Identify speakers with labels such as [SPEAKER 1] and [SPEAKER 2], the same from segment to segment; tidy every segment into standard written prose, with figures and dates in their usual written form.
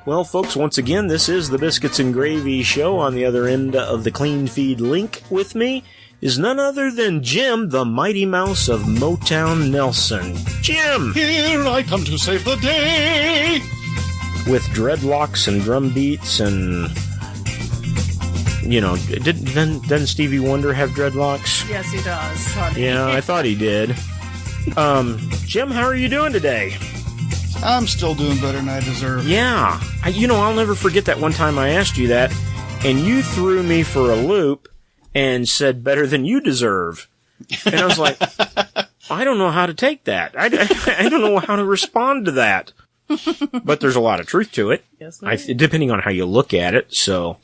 [SPEAKER 1] Well, folks, once again, this is the Biscuits and Gravy Show. On the other end of the clean feed link with me is none other than Jim, the Mighty Mouse of Motown Nelson. Jim!
[SPEAKER 2] Here I come to save the day!
[SPEAKER 1] With dreadlocks and drum beats and... You know, doesn't Stevie Wonder have dreadlocks?
[SPEAKER 3] Yes, he does, honey.
[SPEAKER 1] Yeah, I thought he did. Jim, how are you doing today?
[SPEAKER 2] I'm still doing better than I deserve.
[SPEAKER 1] Yeah. I'll never forget that one time I asked you that, and you threw me for a loop and said, better than you deserve. And I was like, I don't know how to take that. I don't know how to respond to that. But there's a lot of truth to it,
[SPEAKER 3] Yes,
[SPEAKER 1] depending on how you look at it. So,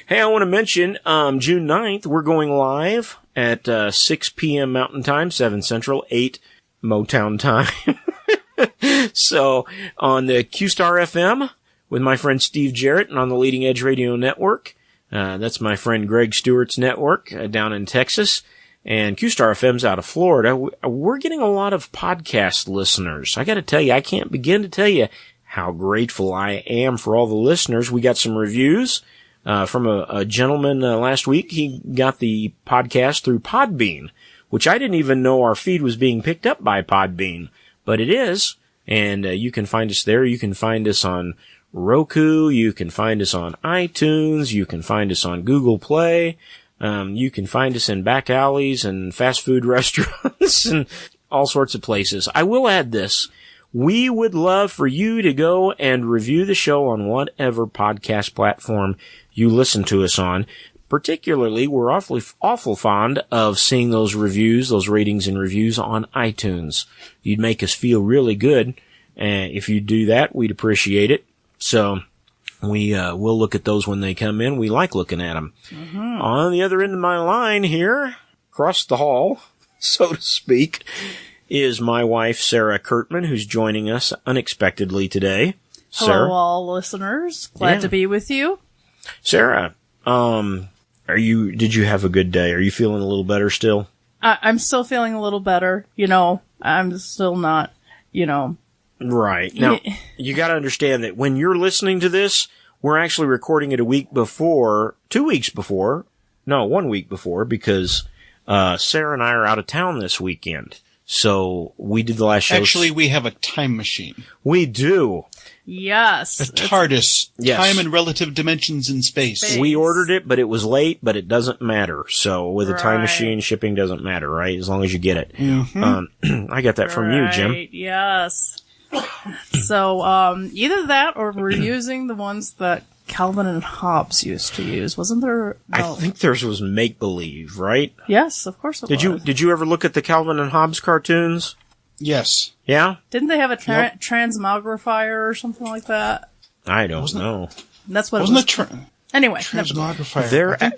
[SPEAKER 1] hey, I want to mention, June 9th, we're going live at 6 p.m. Mountain Time, 7 Central, 8 Motown Time. So, on the Q-Star FM with my friend Steve Jarrett, and on the Leading Edge Radio Network. That's my friend Greg Stewart's network down in Texas. And Q-Star FM's out of Florida. We're getting a lot of podcast listeners. I got to tell you, I can't begin to tell you how grateful I am for all the listeners. We got some reviews from a gentleman last week. He got the podcast through Podbean, which I didn't even know our feed was being picked up by Podbean. But it is, and you can find us there. You can find us on Roku. You can find us on iTunes. You can find us on Google Play. You can find us in back alleys and fast food restaurants and all sorts of places. I will add this. We would love for you to go and review the show on whatever podcast platform you listen to us on. Particularly, we're awful fond of seeing those reviews, those ratings and reviews on iTunes. You'd make us feel really good. If you do that, we'd appreciate it. So, we'll look at those when they come in. We like looking at them. Mm-hmm. On the other end of my line here, across the hall, so to speak, is my wife, Sarah Kurtman, who's joining us unexpectedly today.
[SPEAKER 3] Hello,
[SPEAKER 1] Sarah?
[SPEAKER 3] all listeners. Glad to be with you.
[SPEAKER 1] Sarah, did you have a good day? Are you feeling a little better still?
[SPEAKER 3] I'm still feeling a little better. I'm still not,
[SPEAKER 1] Right. Now, you got to understand that when you're listening to this, we're actually recording it 1 week before, 2 weeks before, 1 week before, because Sarah and I are out of town this weekend. So we did the last show.
[SPEAKER 2] Actually, we have a time machine.
[SPEAKER 1] We do.
[SPEAKER 3] Yes.
[SPEAKER 2] A TARDIS.
[SPEAKER 1] Yes.
[SPEAKER 2] Time and relative dimensions in space.
[SPEAKER 1] We ordered it, but it was late, but it doesn't matter. So with a time
[SPEAKER 3] Right.
[SPEAKER 1] machine, shipping doesn't matter, right? As long as you get it.
[SPEAKER 2] Mm-hmm.
[SPEAKER 1] I got that from you, Jim.
[SPEAKER 3] Yes. So, either that or we're using the ones that Calvin and Hobbes used to use. Wasn't there? No.
[SPEAKER 1] I think theirs was make-believe, right?
[SPEAKER 3] Yes, of course it was.
[SPEAKER 1] Did you ever look at the Calvin and Hobbes cartoons?
[SPEAKER 2] Yes.
[SPEAKER 1] Yeah?
[SPEAKER 3] Didn't they have a transmogrifier or something like that?
[SPEAKER 1] I don't know.
[SPEAKER 3] That's what
[SPEAKER 2] Wasn't
[SPEAKER 3] it was.
[SPEAKER 2] it
[SPEAKER 3] Anyway.
[SPEAKER 2] transmogrifier? I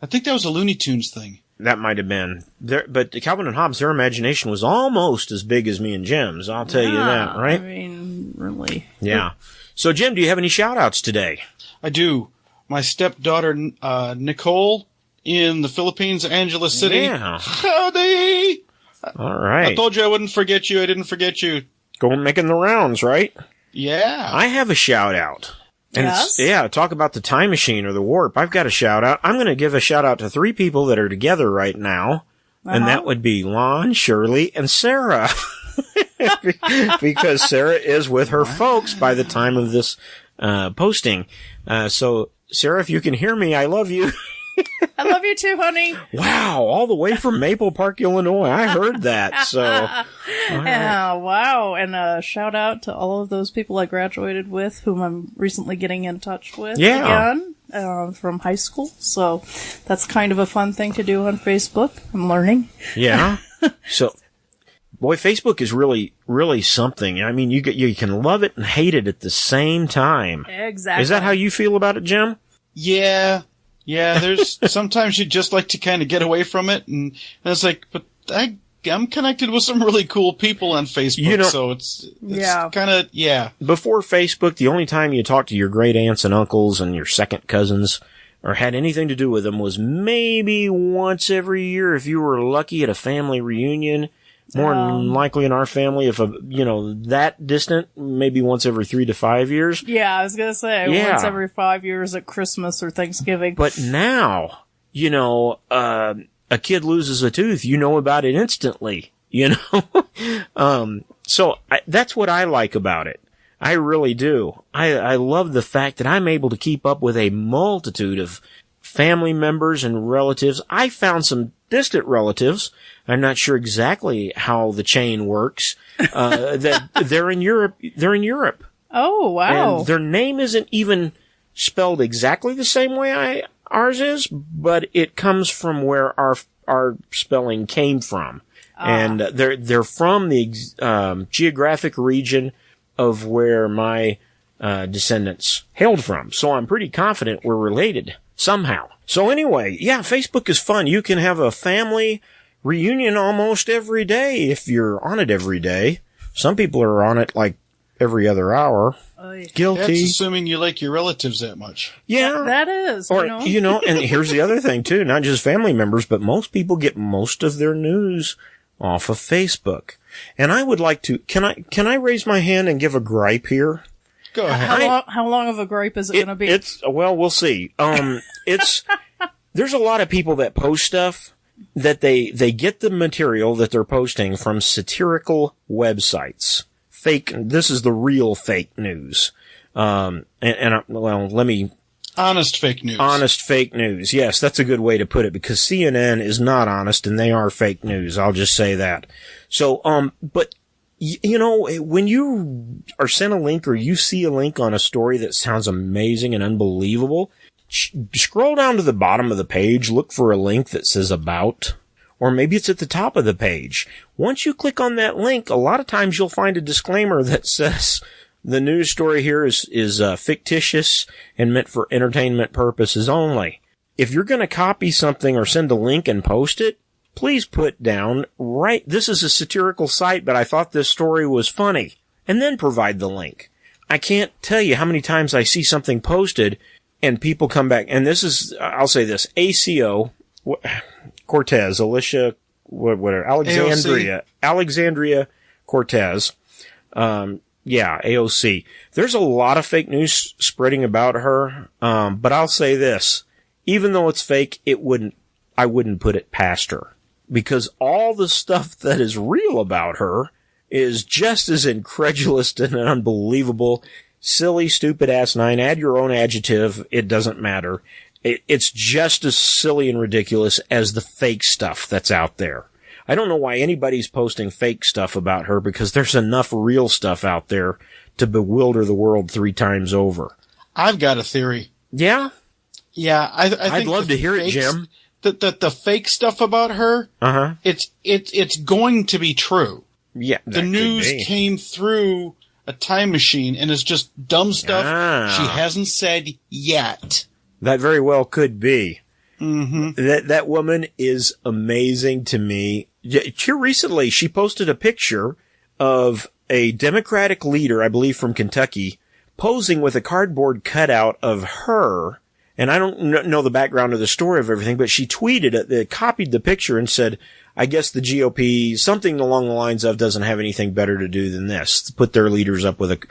[SPEAKER 2] think that was a Looney Tunes thing.
[SPEAKER 1] That might have been. But Calvin and Hobbes, their imagination was almost as big as me and Jim's. I'll tell you that, right?
[SPEAKER 3] I mean, really.
[SPEAKER 1] Yeah. So, Jim, do you have any shout-outs today?
[SPEAKER 2] I do. My stepdaughter, Nicole, in the Philippines, Angeles City.
[SPEAKER 1] Yeah.
[SPEAKER 2] Howdy!
[SPEAKER 1] All right.
[SPEAKER 2] I told you I wouldn't forget you. I didn't forget you.
[SPEAKER 1] Going making the rounds, right?
[SPEAKER 2] Yeah.
[SPEAKER 1] I have a shout-out. And
[SPEAKER 3] Yes?
[SPEAKER 1] talk about the time machine or the warp. I've got a shout-out. I'm going to give a shout-out to 3 people that are together right now. And that would be Lon, Shirley, and Sarah. Because Sarah is with her folks by the time of this posting. So, Sarah, if you can hear me, I love you.
[SPEAKER 3] I love you too, honey.
[SPEAKER 1] Wow, all the way from Maple Park, Illinois. I heard that. So,
[SPEAKER 3] Yeah, wow. And a shout out to all of those people I graduated with, whom I'm recently getting in touch with again from high school. So that's kind of a fun thing to do on Facebook. I'm learning.
[SPEAKER 1] Yeah. So, boy, Facebook is really, really something. I mean, you can love it and hate it at the same time.
[SPEAKER 3] Exactly.
[SPEAKER 1] Is that how you feel about it, Jim?
[SPEAKER 2] Yeah. Yeah, there's sometimes you just like to kind of get away from it, and it's like, but I'm connected with some really cool people on Facebook, so it's kind of, yeah.
[SPEAKER 1] Before Facebook, the only time you talked to your great aunts and uncles and your second cousins or had anything to do with them was maybe once every year if you were lucky at a family reunion More than likely in our family, if that distant, maybe once every 3 to 5 years.
[SPEAKER 3] Yeah, I was gonna say, once every 5 years at Christmas or Thanksgiving.
[SPEAKER 1] But now, a kid loses a tooth, you know about it instantly, So that's what I like about it. I really do. I love the fact that I'm able to keep up with a multitude of family members and relatives. I found some distant relatives. I'm not sure exactly how the chain works. That they're in Europe. They're in Europe.
[SPEAKER 3] Oh, wow.
[SPEAKER 1] And their name isn't even spelled exactly the same way ours is, but it comes from where our spelling came from. And they're from the geographic region of where my descendants hailed from. So I'm pretty confident we're related somehow. So anyway, yeah, Facebook is fun. You can have a family reunion almost every day if you're on it every day. Some people are on it like every other hour. Guilty.
[SPEAKER 2] That's assuming you like your relatives that much.
[SPEAKER 3] Yeah. That is.
[SPEAKER 1] Or, and here's the other thing too, not just family members, but most people get most of their news off of Facebook. And I would like to, can I raise my hand and give a gripe here?
[SPEAKER 2] Go ahead.
[SPEAKER 3] How long of a gripe is it going to be?
[SPEAKER 1] We'll see. There's a lot of people that post stuff that they get the material that they're posting from satirical websites. This is the real fake news. Let me.
[SPEAKER 2] Honest fake news.
[SPEAKER 1] Honest fake news. Yes, that's a good way to put it, because CNN is not honest and they are fake news. I'll just say that. So, but when you are sent a link or you see a link on a story that sounds amazing and unbelievable, scroll down to the bottom of the page, look for a link that says about, or maybe it's at the top of the page. Once you click on that link, a lot of times you'll find a disclaimer that says the news story here is fictitious and meant for entertainment purposes only. If you're going to copy something or send a link and post it, please put down, this is a satirical site, but I thought this story was funny, and then provide the link. I can't tell you how many times I see something posted and people come back, and this is, I'll say this, ACO, Cortez, Alicia, Alexandria Cortez, AOC. There's a lot of fake news spreading about her, but I'll say this, even though it's fake, I wouldn't put it past her. Because all the stuff that is real about her is just as incredulous and unbelievable. Silly, stupid, asinine. Add your own adjective. It doesn't matter. It's just as silly and ridiculous as the fake stuff that's out there. I don't know why anybody's posting fake stuff about her, because there's enough real stuff out there to bewilder the world 3 times over.
[SPEAKER 2] I've got a theory.
[SPEAKER 1] Yeah?
[SPEAKER 2] Yeah,
[SPEAKER 1] I'd love to hear it, Jim.
[SPEAKER 2] The fake stuff about her, it's going to be true.
[SPEAKER 1] Yeah,
[SPEAKER 2] the news came through a time machine and is just dumb stuff she hasn't said yet.
[SPEAKER 1] That very well could be.
[SPEAKER 2] Mm-hmm.
[SPEAKER 1] That woman is amazing to me. Here recently, she posted a picture of a Democratic leader, I believe from Kentucky, posing with a cardboard cutout of her. And I don't know the background of the story of everything, but she tweeted it, copied the picture and said, I guess the GOP, something along the lines of, doesn't have anything better to do than this, to put their leaders up with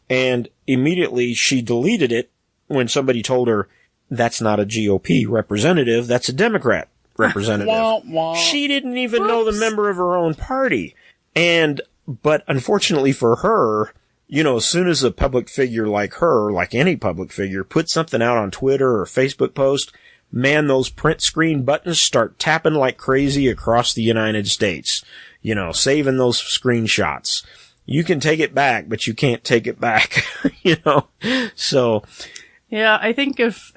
[SPEAKER 1] and immediately she deleted it when somebody told her, that's not a GOP representative, that's a Democrat representative. She didn't even know the member of her own party. But unfortunately for her, as soon as a public figure like her, like any public figure, puts something out on Twitter or Facebook post, man, those print screen buttons start tapping like crazy across the United States. Saving those screenshots. You can take it back, but you can't take it back, So.
[SPEAKER 3] Yeah, I think if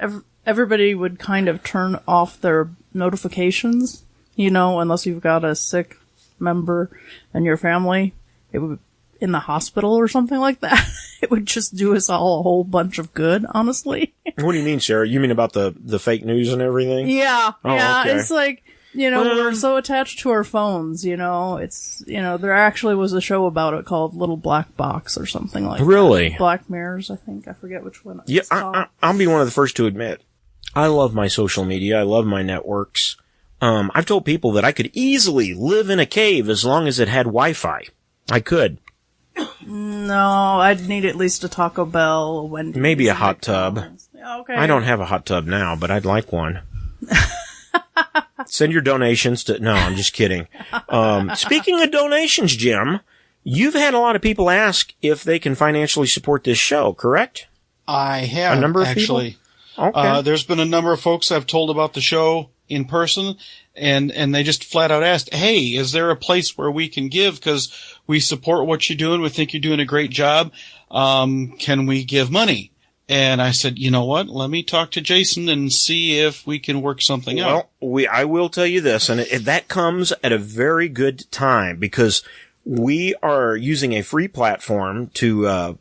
[SPEAKER 3] everybody would kind of turn off their notifications, unless you've got a sick member in your family, it would, in the hospital or something like that, it would just do us all a whole bunch of good, honestly.
[SPEAKER 1] What do you mean, Sarah? You mean about the fake news and everything?
[SPEAKER 3] Yeah.
[SPEAKER 1] Oh,
[SPEAKER 3] yeah.
[SPEAKER 1] Okay.
[SPEAKER 3] It's like, we're so attached to our phones, it's, there actually was a show about it called Little Black Box or something like that.
[SPEAKER 1] Really?
[SPEAKER 3] Black Mirrors, I think. I forget which one.
[SPEAKER 1] I'll be one of the first to admit, I love my social media. I love my networks. I've told people that I could easily live in a cave as long as it had Wi-Fi. I could.
[SPEAKER 3] No, I'd need at least a Taco Bell, a Wendy's.
[SPEAKER 1] Maybe a hot tub.
[SPEAKER 3] Okay.
[SPEAKER 1] I don't have a hot tub now, but I'd like one. Send your donations to... No, I'm just kidding. Speaking of donations, Jim, you've had a lot of people ask if they can financially support this show, correct?
[SPEAKER 2] I have,
[SPEAKER 1] a number of
[SPEAKER 2] actually.
[SPEAKER 1] People? Okay.
[SPEAKER 2] There's been a number of folks I've told about the show in person, and they just flat out asked, hey, is there a place where we can give? Because we support what you're doing. We think you're doing a great job. Can we give money? And I said, you know what? Let me talk to Jason and see if we can work something out.
[SPEAKER 1] Well, I will tell you this, and that comes at a very good time, because we are using a free platform to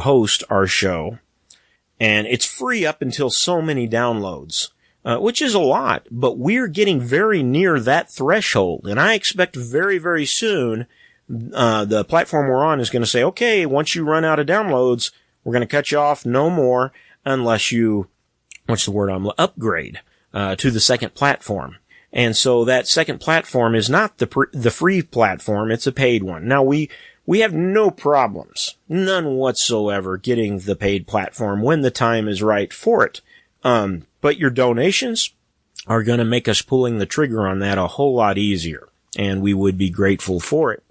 [SPEAKER 1] host our show, and it's free up until so many downloads, which is a lot, but we're getting very near that threshold, and I expect very, very soon the platform we're on is going to say, okay, once you run out of downloads, we're going to cut you off, no more, unless you, upgrade to the second platform. And so that second platform is not the free platform, it's a paid one. Now we have no problems, none whatsoever, getting the paid platform when the time is right for it. But your donations are going to make us pulling the trigger on that a whole lot easier, and we would be grateful for it.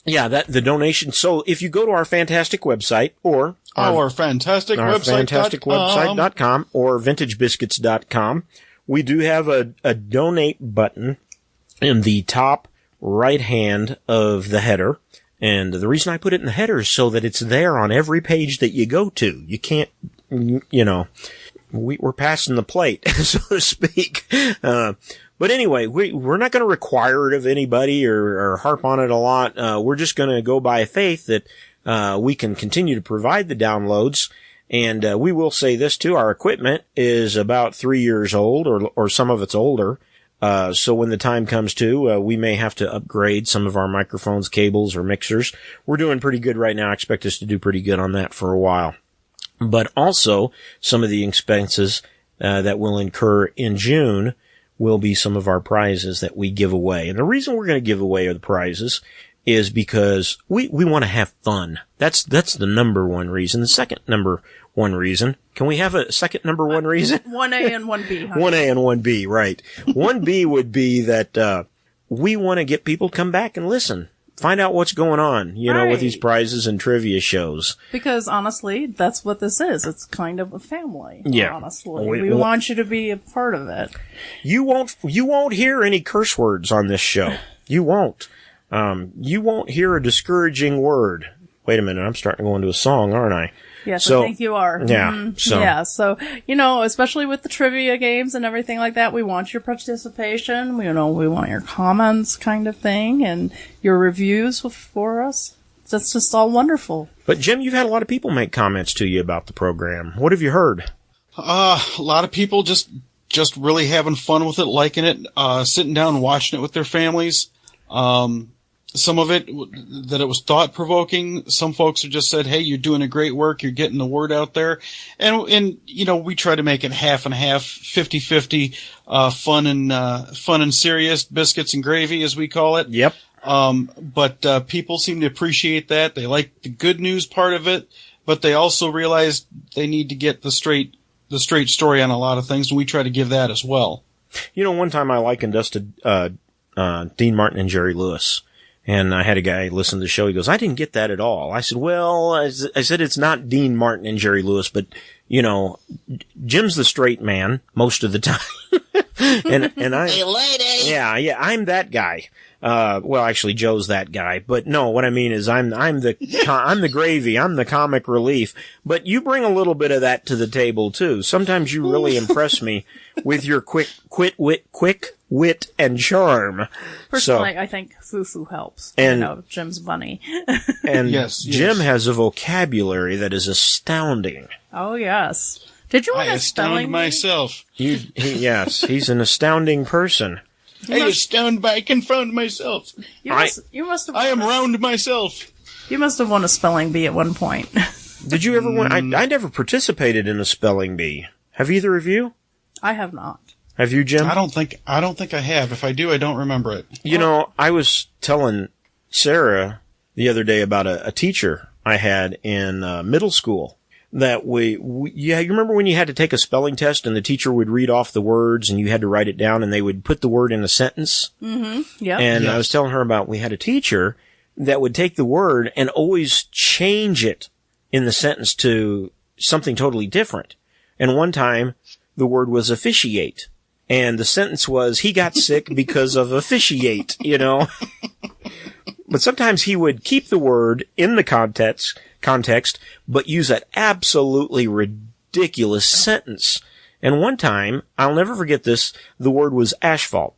[SPEAKER 1] Yeah, the donation. So if you go to our fantastic website, or
[SPEAKER 2] our fantastic
[SPEAKER 1] website.com or vintagebiscuits.com, we do have a donate button in the top right hand of the header. And the reason I put it in the header is so that it's there on every page that you go to. You can't, we're passing the plate, so to speak. But anyway, we're not going to require it of anybody or harp on it a lot. We're just going to go by faith that we can continue to provide the downloads. And we will say this too, our equipment is about 3 years old, or some of it's older. So when the time comes to, we may have to upgrade some of our microphones, cables, or mixers. We're doing pretty good right now. I expect us to do pretty good on that for a while. But also, some of the expenses that we'll incur in June will be some of our prizes that we give away. And the reason we're going to give away the prizes is because we want to have fun. That's the number one reason. The second number one reason. Can we have a second number one reason?
[SPEAKER 3] 1A and 1B. Honey.
[SPEAKER 1] 1A and 1B, right. 1B would be that we want to get people to come back and listen. Find out what's going on, with these prizes and trivia shows.
[SPEAKER 3] Because honestly, that's what this is. It's kind of a family.
[SPEAKER 1] Yeah.
[SPEAKER 3] Honestly. We want you to be a part of it.
[SPEAKER 1] You won't hear any curse words on this show. You won't. You won't hear a discouraging word. Wait a minute, I'm starting to go into a song, aren't I?
[SPEAKER 3] Yes, I think you are.
[SPEAKER 1] Yeah.
[SPEAKER 3] Mm-hmm. So, especially with the trivia games and everything like that, we want your participation. We want your comments kind of thing and your reviews for us. That's just all wonderful.
[SPEAKER 1] But Jim, you've had a lot of people make comments to you about the program. What have you heard?
[SPEAKER 2] A lot of people just really having fun with it, liking it, sitting down and watching it with their families. Some of it, that it was thought-provoking. Some folks have just said, hey, you're doing a great work. You're getting the word out there. And we try to make it half and half, 50-50, fun and serious, biscuits and gravy, as we call it.
[SPEAKER 1] Yep.
[SPEAKER 2] But people seem to appreciate that. They like the good news part of it, but they also realize they need to get the straight story on a lot of things, and we try to give that as well.
[SPEAKER 1] One time I likened us to, Dean Martin and Jerry Lewis. And I had a guy listen to the show. He goes, I didn't get that at all. I said, well, I said, it's not Dean Martin and Jerry Lewis, but, Jim's the straight man most of the time. and I,
[SPEAKER 2] hey, lady.
[SPEAKER 1] Yeah, I'm that guy. Well, actually, Joe's that guy. But no, what I mean is I'm the gravy. I'm the comic relief. But you bring a little bit of that to the table, too. Sometimes you really impress me with your quick wit and charm.
[SPEAKER 3] Personally, I think Fufu helps.
[SPEAKER 1] And
[SPEAKER 3] Jim's bunny.
[SPEAKER 1] And
[SPEAKER 2] yes.
[SPEAKER 1] Jim has a vocabulary that is astounding.
[SPEAKER 3] Oh, yes. Did you want
[SPEAKER 2] I
[SPEAKER 3] a spelling
[SPEAKER 2] astound myself.
[SPEAKER 1] Yes, he's an astounding person.
[SPEAKER 2] I astound by confound myself.
[SPEAKER 3] You must have.
[SPEAKER 2] I am round myself.
[SPEAKER 3] You must have won a spelling bee at one point.
[SPEAKER 1] Did you ever win? I never participated in a spelling bee. Have either of you?
[SPEAKER 3] I have not.
[SPEAKER 1] Have you, Jim?
[SPEAKER 2] I don't think I have. If I do, I don't remember it.
[SPEAKER 1] You know, I was telling Sarah the other day about a teacher I had in middle school that you remember when you had to take a spelling test and the teacher would read off the words and you had to write it down and they would put the word in a sentence?
[SPEAKER 3] Mm-hmm. Yeah.
[SPEAKER 1] And
[SPEAKER 2] yes.
[SPEAKER 1] I was telling her about we had a teacher that would take the word and always change it in the sentence to something totally different. And one time the word was officiate. And the sentence was, he got sick because of officiate, you know. But sometimes he would keep the word in the context, but use an absolutely ridiculous sentence. And one time, I'll never forget this, the word was asphalt.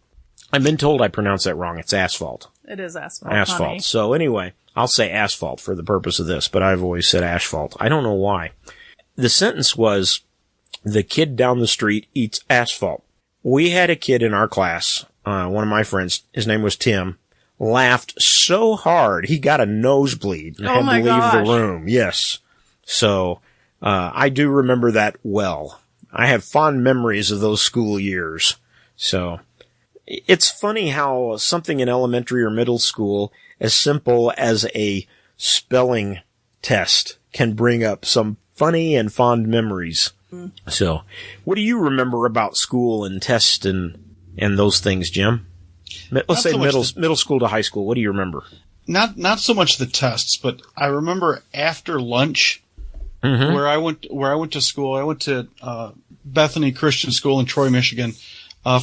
[SPEAKER 1] I've been told I pronounce that wrong. It's asphalt.
[SPEAKER 3] It is asphalt.
[SPEAKER 1] Asphalt.
[SPEAKER 3] Honey.
[SPEAKER 1] So anyway, I'll say asphalt for the purpose of this, but I've always said asphalt. I don't know why. The sentence was, the kid down the street eats asphalt. We had a kid in our class, one of my friends, his name was Tim, laughed so hard he got a nosebleed and had to leave the room. Yes. So, I do remember that well. I have fond memories of those school years. So, it's funny how something in elementary or middle school, as simple as a spelling test, can bring up some funny and fond memories. So, what do you remember about school and tests and those things, Jim? Let's say middle school to high school. What do you remember?
[SPEAKER 2] Not so much the tests, but I remember after lunch, where I went to school. I went to Bethany Christian School in Troy, Michigan,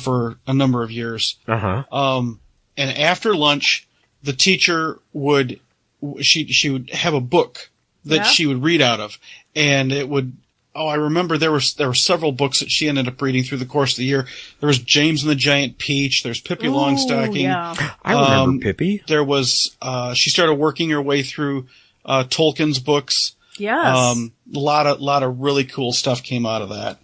[SPEAKER 2] for a number of years. And after lunch, the teacher would she would have a book that she would read out of, and it would. Oh, I remember there were several books that she ended up reading through the course of the year. There was James and the Giant Peach. There's Pippi Longstocking.
[SPEAKER 3] Yeah.
[SPEAKER 1] I remember Pippi.
[SPEAKER 2] There was, she started working her way through, Tolkien's books.
[SPEAKER 3] Yes.
[SPEAKER 2] A lot of really cool stuff came out of that.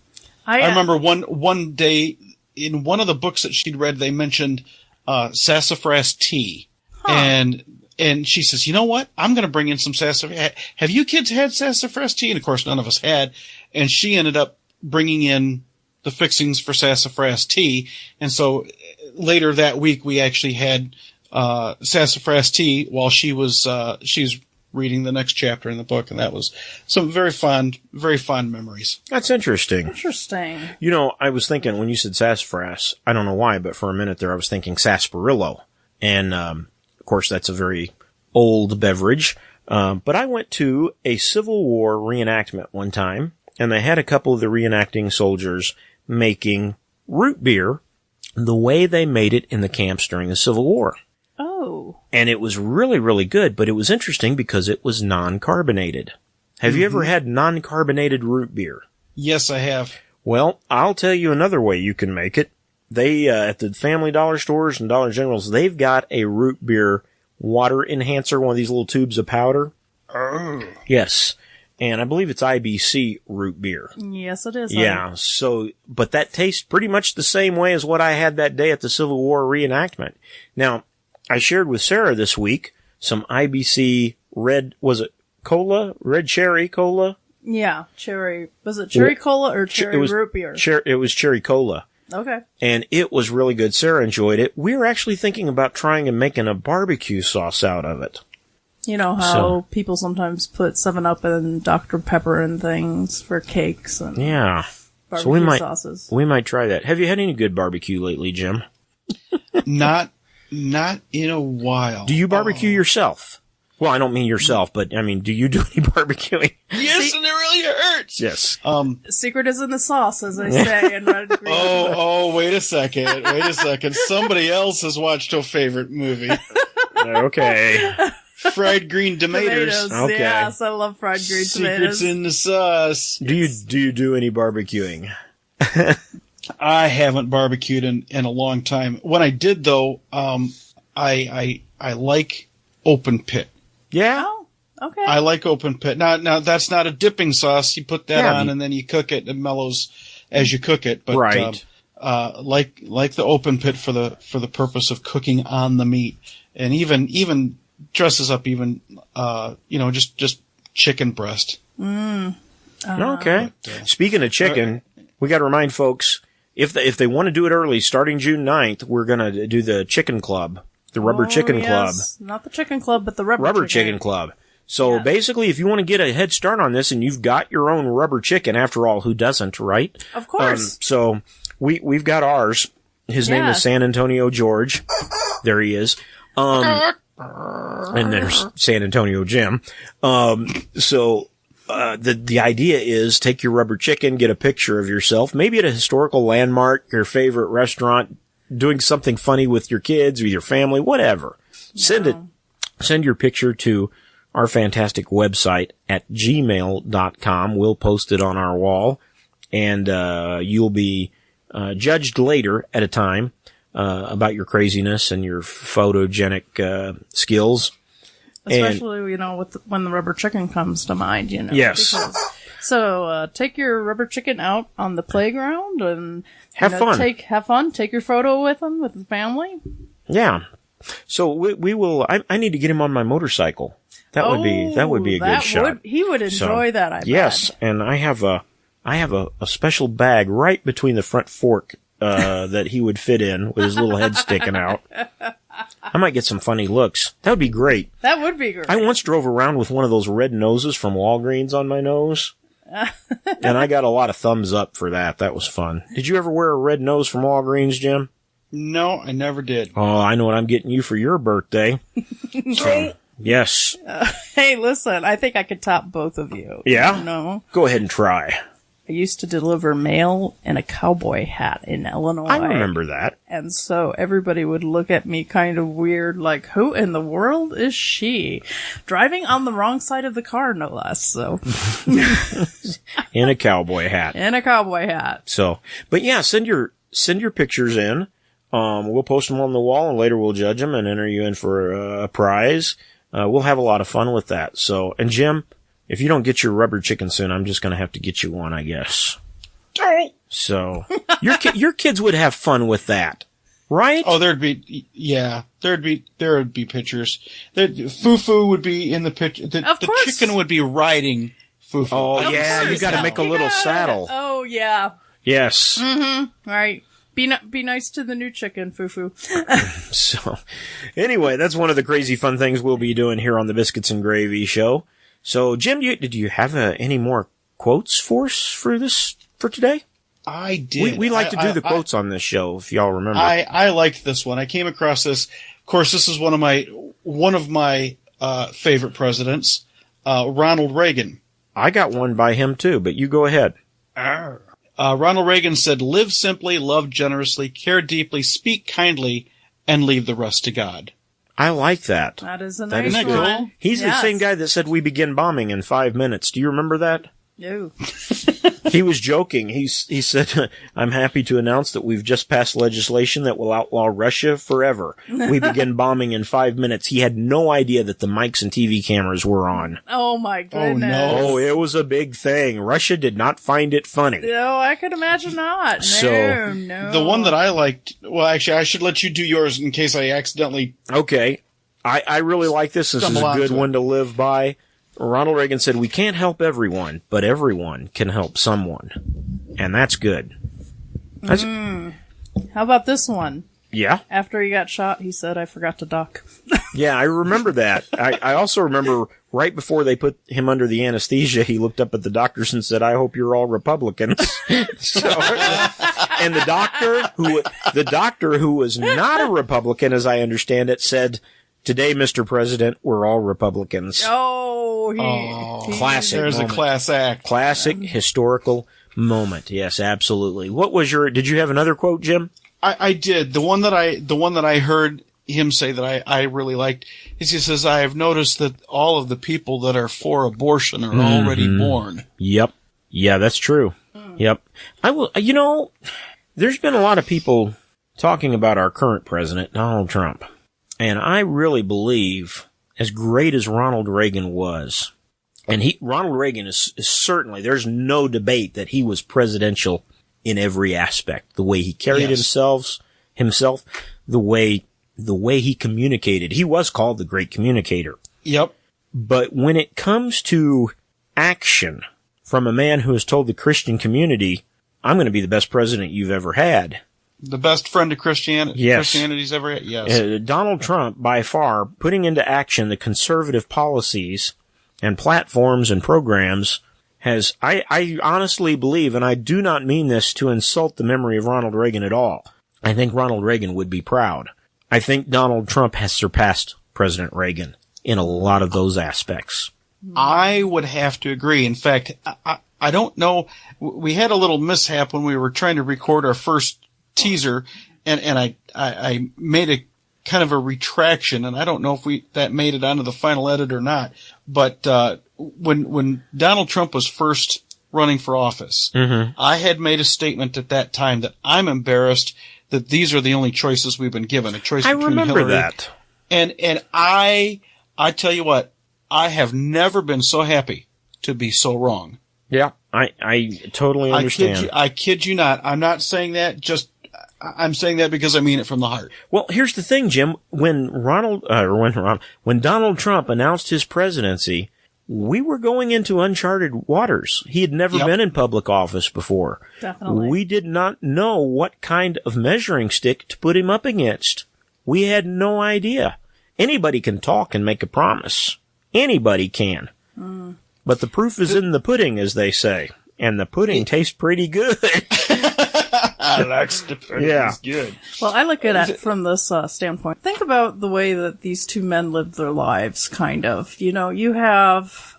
[SPEAKER 2] I remember one day in one of the books that she'd read, they mentioned, sassafras tea. And she says, you know what? I'm going to bring in some sassafras. Have you kids had sassafras tea? And of course, none of us had. And she ended up bringing in the fixings for sassafras tea. And so later that week, we actually had sassafras tea while she's reading the next chapter in the book. And that was some very fond memories.
[SPEAKER 1] That's interesting.
[SPEAKER 3] Interesting.
[SPEAKER 1] You know, I was thinking when you said sassafras, I don't know why, but for a minute there I was thinking sarsaparilla. And, of course, that's a very old beverage. But I went to a Civil War reenactment one time, and they had a couple of the reenacting soldiers making root beer the way they made it in the camps during the Civil War.
[SPEAKER 3] Oh.
[SPEAKER 1] And it was really, really good, but it was interesting because it was non-carbonated. Have you ever had non-carbonated root beer?
[SPEAKER 2] Yes, I have.
[SPEAKER 1] Well, I'll tell you another way you can make it. They, at the Family Dollar stores and Dollar Generals, they've got a root beer water enhancer, one of these little tubes of powder.
[SPEAKER 2] Oh.
[SPEAKER 1] Yes. And I believe it's IBC root beer.
[SPEAKER 3] Yes, it is.
[SPEAKER 1] Yeah. So, but that tastes pretty much the same way as what I had that day at the Civil War reenactment. Now, I shared with Sarah this week some IBC red, was it cola? Red cherry cola?
[SPEAKER 3] Yeah. Cherry. Was it cherry cola or cherry root beer?
[SPEAKER 1] It was cherry cola.
[SPEAKER 3] Okay.
[SPEAKER 1] And it was really good. Sarah enjoyed it. We were actually thinking about trying and making a barbecue sauce out of it.
[SPEAKER 3] You know how people sometimes put 7-Up and Dr. Pepper and things for cakes and barbecue sauces. We might try that. Have you had any good barbecue lately, Jim?
[SPEAKER 2] Not in a while.
[SPEAKER 1] Do you barbecue yourself? Well, I don't mean yourself, but I mean, do you do any barbecuing?
[SPEAKER 2] Yes, and it really hurts.
[SPEAKER 1] Yes.
[SPEAKER 3] Secret is in the sauce, as they say in Red and Green.
[SPEAKER 2] Oh, wait a second. Somebody else has watched your favorite movie.
[SPEAKER 1] Okay.
[SPEAKER 2] Fried green tomatoes.
[SPEAKER 1] Okay.
[SPEAKER 3] Yes, I love fried green tomatoes.
[SPEAKER 2] Secrets in the sauce.
[SPEAKER 1] Do you do any barbecuing?
[SPEAKER 2] I haven't barbecued in a long time. When I did though, I like open pit.
[SPEAKER 1] Yeah.
[SPEAKER 3] Oh, okay.
[SPEAKER 2] I like open pit. Now that's not a dipping sauce. You put that on and then you cook it. It mellows as you cook it. But,
[SPEAKER 1] right.
[SPEAKER 2] Like the open pit for the purpose of cooking on the meat, and even dresses up just chicken breast.
[SPEAKER 1] Okay. Speaking of chicken, we got to remind folks, if they want to do it early, starting June 9th, we're going to do the chicken club, the rubber chicken club.
[SPEAKER 3] Not the chicken club, but the
[SPEAKER 1] rubber chicken club. So basically, if you want to get a head start on this and you've got your own rubber chicken, after all, who doesn't, right?
[SPEAKER 3] Of course.
[SPEAKER 1] So we've got ours. His name is San Antonio George. There he is. And there's San Antonio Jim. The idea is take your rubber chicken, get a picture of yourself, maybe at a historical landmark, your favorite restaurant, doing something funny with your kids or your family, whatever. Yeah. Send your picture to our fantastic website at gmail.com. We'll post it on our wall, and you'll be judged later at a time about your craziness and your photogenic skills.
[SPEAKER 3] Especially, when the rubber chicken comes to mind,
[SPEAKER 1] Yes.
[SPEAKER 3] So take your rubber chicken out on the playground and
[SPEAKER 1] have fun.
[SPEAKER 3] Have fun. Take your photo with them, with the family.
[SPEAKER 1] Yeah. So we will. I need to get him on my motorcycle. That would be a good shot.
[SPEAKER 3] He would enjoy that. I bet.
[SPEAKER 1] Yes, and I have a special bag right between the front fork that he would fit in with his little head sticking out. I might get some funny looks. That would be great.
[SPEAKER 3] That would be great.
[SPEAKER 1] I once drove around with one of those red noses from Walgreens on my nose. And I got a lot of thumbs up for that. That was fun. Did you ever wear a red nose from Walgreens, Jim?
[SPEAKER 2] No, I never did.
[SPEAKER 1] Oh, I know what I'm getting you for your birthday. So, yes.
[SPEAKER 3] Hey, listen, I think I could top both of you.
[SPEAKER 1] Yeah?
[SPEAKER 3] No.
[SPEAKER 1] Go ahead and try.
[SPEAKER 3] I used to deliver mail in a cowboy hat in Illinois.
[SPEAKER 1] I remember that.
[SPEAKER 3] And so everybody would look at me kind of weird, like, who in the world is she? Driving on the wrong side of the car, no less, so.
[SPEAKER 1] In a cowboy hat.
[SPEAKER 3] In a cowboy hat.
[SPEAKER 1] So, but yeah, send your pictures in. We'll post them on the wall, and later we'll judge them and enter you in for a prize. We'll have a lot of fun with that. So, and Jim, if you don't get your rubber chicken soon, I'm just going to have to get you one, I guess. So, your kids would have fun with that, right?
[SPEAKER 2] Oh, there would be pictures. Fufu would be in the picture. The chicken would be riding Fufu.
[SPEAKER 1] Oh, yeah, you got to make a little saddle.
[SPEAKER 3] Oh, yeah.
[SPEAKER 1] Yes.
[SPEAKER 3] Mm-hmm. Right. Be nice to the new chicken, Fufu.
[SPEAKER 1] So, anyway, that's one of the crazy fun things we'll be doing here on the Biscuits and Gravy Show. So, Jim, did you have any more quotes for today?
[SPEAKER 2] I did.
[SPEAKER 1] We like to do the quotes on this show, if y'all remember.
[SPEAKER 2] I liked this one. I came across this. Of course, this is one of my favorite presidents, Ronald Reagan.
[SPEAKER 1] I got one by him too, but you go ahead.
[SPEAKER 2] Ronald Reagan said, "Live simply, love generously, care deeply, speak kindly, and leave the rest to God."
[SPEAKER 1] I like that.
[SPEAKER 3] That is a nice
[SPEAKER 2] one.
[SPEAKER 3] Cool?
[SPEAKER 1] He's the same guy that said we begin bombing in 5 minutes. Do you remember that?
[SPEAKER 3] No.
[SPEAKER 1] He was joking. He said, "I'm happy to announce that we've just passed legislation that will outlaw Russia forever. We begin bombing in 5 minutes." He had no idea that the mics and TV cameras were on.
[SPEAKER 3] Oh my goodness.
[SPEAKER 1] Oh, it was a big thing. Russia did not find it funny.
[SPEAKER 3] No, I could imagine not. No.
[SPEAKER 2] The one that I liked, well, actually, I should let you do yours in case I accidentally...
[SPEAKER 1] Okay. I really like this. This is a good one to live by. Ronald Reagan said, "We can't help everyone, but everyone can help someone." And that's good.
[SPEAKER 3] How about this one?
[SPEAKER 1] Yeah?
[SPEAKER 3] After he got shot, he said, "I forgot to duck."
[SPEAKER 1] Yeah, I remember that. I also remember right before they put him under the anesthesia, he looked up at the doctors and said, "I hope you're all Republicans." And the doctor who was not a Republican, as I understand it, said, "Today, Mr. President, we're all Republicans." Classic.
[SPEAKER 2] There's
[SPEAKER 1] moment.
[SPEAKER 2] A class act.
[SPEAKER 1] Classic historical moment. Yes, absolutely. Did you have another quote, Jim?
[SPEAKER 2] I did. The one that I heard him say that I really liked is he says, "I have noticed that all of the people that are for abortion are already born."
[SPEAKER 1] Yep. Yeah, that's true. Yep. There's been a lot of people talking about our current president, Donald Trump. And I really believe, as great as Ronald Reagan was, and Ronald Reagan is certainly, there's no debate that he was presidential in every aspect. The way he carried himself, the way he communicated. He was called the great communicator.
[SPEAKER 2] Yep.
[SPEAKER 1] But when it comes to action from a man who has told the Christian community, I'm going to be the best president you've ever had.
[SPEAKER 2] The best friend of Christianity.
[SPEAKER 1] Yes.
[SPEAKER 2] Christianity's ever had. Yes.
[SPEAKER 1] Donald Trump, by far, putting into action the conservative policies and platforms and programs has, I honestly believe, and I do not mean this to insult the memory of Ronald Reagan at all. I think Ronald Reagan would be proud. I think Donald Trump has surpassed President Reagan in a lot of those aspects.
[SPEAKER 2] I would have to agree. In fact, I don't know. We had a little mishap when we were trying to record our first teaser, and I made a kind of a retraction, and I don't know if that made it onto the final edit or not. But when Donald Trump was first running for office, I had made a statement at that time that I'm embarrassed that these are the only choices we've been given. A choice between Hillary. I remember
[SPEAKER 1] that.
[SPEAKER 2] And I tell you what, I have never been so happy to be so wrong.
[SPEAKER 1] Yeah, I totally understand.
[SPEAKER 2] I kid you not. I'm not saying that I'm saying that because I mean it from the heart.
[SPEAKER 1] Well, here's the thing, Jim. When Donald Trump announced his presidency, we were going into uncharted waters. He had never been in public office before.
[SPEAKER 3] Definitely.
[SPEAKER 1] We did not know what kind of measuring stick to put him up against. We had no idea. Anybody can talk and make a promise. Anybody can. But the proof is in the pudding, as they say. And the pudding tastes pretty good.
[SPEAKER 2] That's the pudding is good.
[SPEAKER 3] Well, I look at it from this standpoint. Think about the way that these two men lived their lives, kind of. You know, you have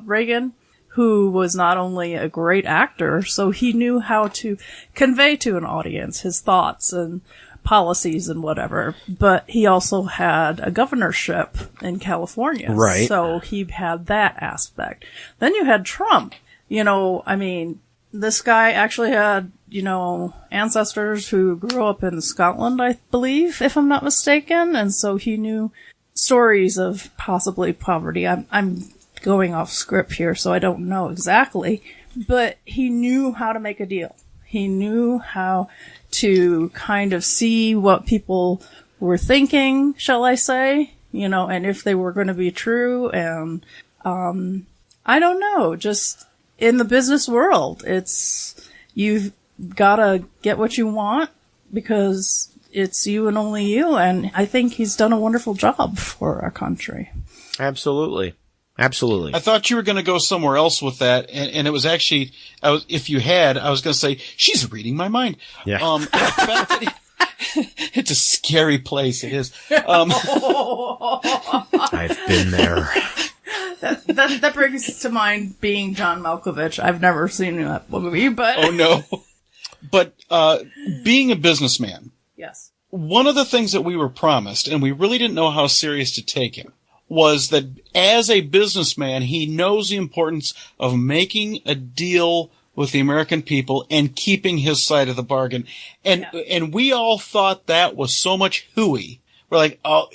[SPEAKER 3] Reagan, who was not only a great actor, so he knew how to convey to an audience his thoughts and policies and whatever, but he also had a governorship in California.
[SPEAKER 1] Right.
[SPEAKER 3] So he had that aspect. Then you had Trump. You know, I mean, this guy actually had, you know, ancestors who grew up in Scotland, I believe, if I'm not mistaken, and so he knew stories of possibly poverty. I'm going off script here, so I don't know exactly, but he knew how to make a deal. He knew how to kind of see what people were thinking, shall I say, you know, and if they were going to be true. And, I don't know, just in the business world, you've got to get what you want because it's you and only you. And I think he's done a wonderful job for our country.
[SPEAKER 1] Absolutely. Absolutely.
[SPEAKER 2] I thought you were going to go somewhere else with that, and it was actually, if you had, I was going to say, she's reading my mind.
[SPEAKER 1] Yeah.
[SPEAKER 2] It's a scary place, it is.
[SPEAKER 1] I've been there.
[SPEAKER 3] That brings to mind Being John Malkovich. I've never seen that movie, but...
[SPEAKER 2] Oh, no. But being a businessman.
[SPEAKER 3] Yes.
[SPEAKER 2] One of the things that we were promised, and we really didn't know how serious to take him, was that as a businessman, he knows the importance of making a deal with the American people and keeping his side of the bargain. And we all thought that was so much hooey. We're like, oh,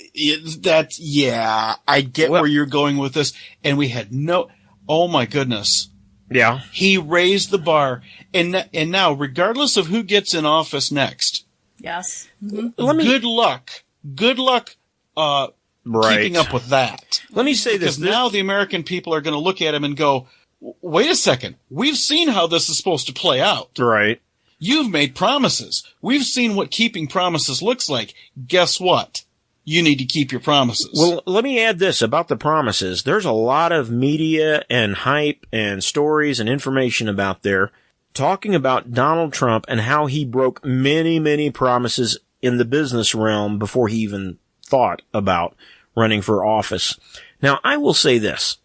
[SPEAKER 2] I get where you're going with this. And we had oh my goodness.
[SPEAKER 1] Yeah.
[SPEAKER 2] He raised the bar. And now, regardless of who gets in office next.
[SPEAKER 3] Yes.
[SPEAKER 2] Mm-hmm. Good luck, keeping up with that.
[SPEAKER 1] Let me say this.
[SPEAKER 2] Because now the American people are going to look at him and go, wait a second. We've seen how this is supposed to play out.
[SPEAKER 1] Right.
[SPEAKER 2] You've made promises. We've seen what keeping promises looks like. Guess what? You need to keep your promises.
[SPEAKER 1] Well, let me add this about the promises. There's a lot of media and hype and stories and information about there talking about Donald Trump and how he broke many, many promises in the business realm before he even thought about running for office. Now, I will say this.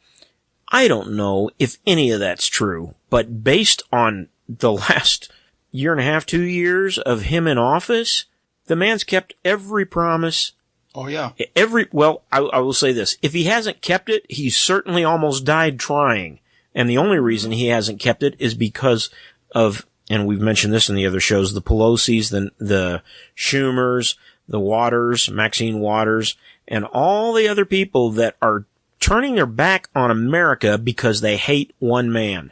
[SPEAKER 1] I don't know if any of that's true, but based on the last year and a half, 2 years of him in office, the man's kept every promise.
[SPEAKER 2] Oh, yeah.
[SPEAKER 1] I will say this. If he hasn't kept it, he's certainly almost died trying. And the only reason he hasn't kept it is because of, and we've mentioned this in the other shows, the Pelosi's, the Schumers, the Waters, Maxine Waters, and all the other people that are turning their back on America because they hate one man.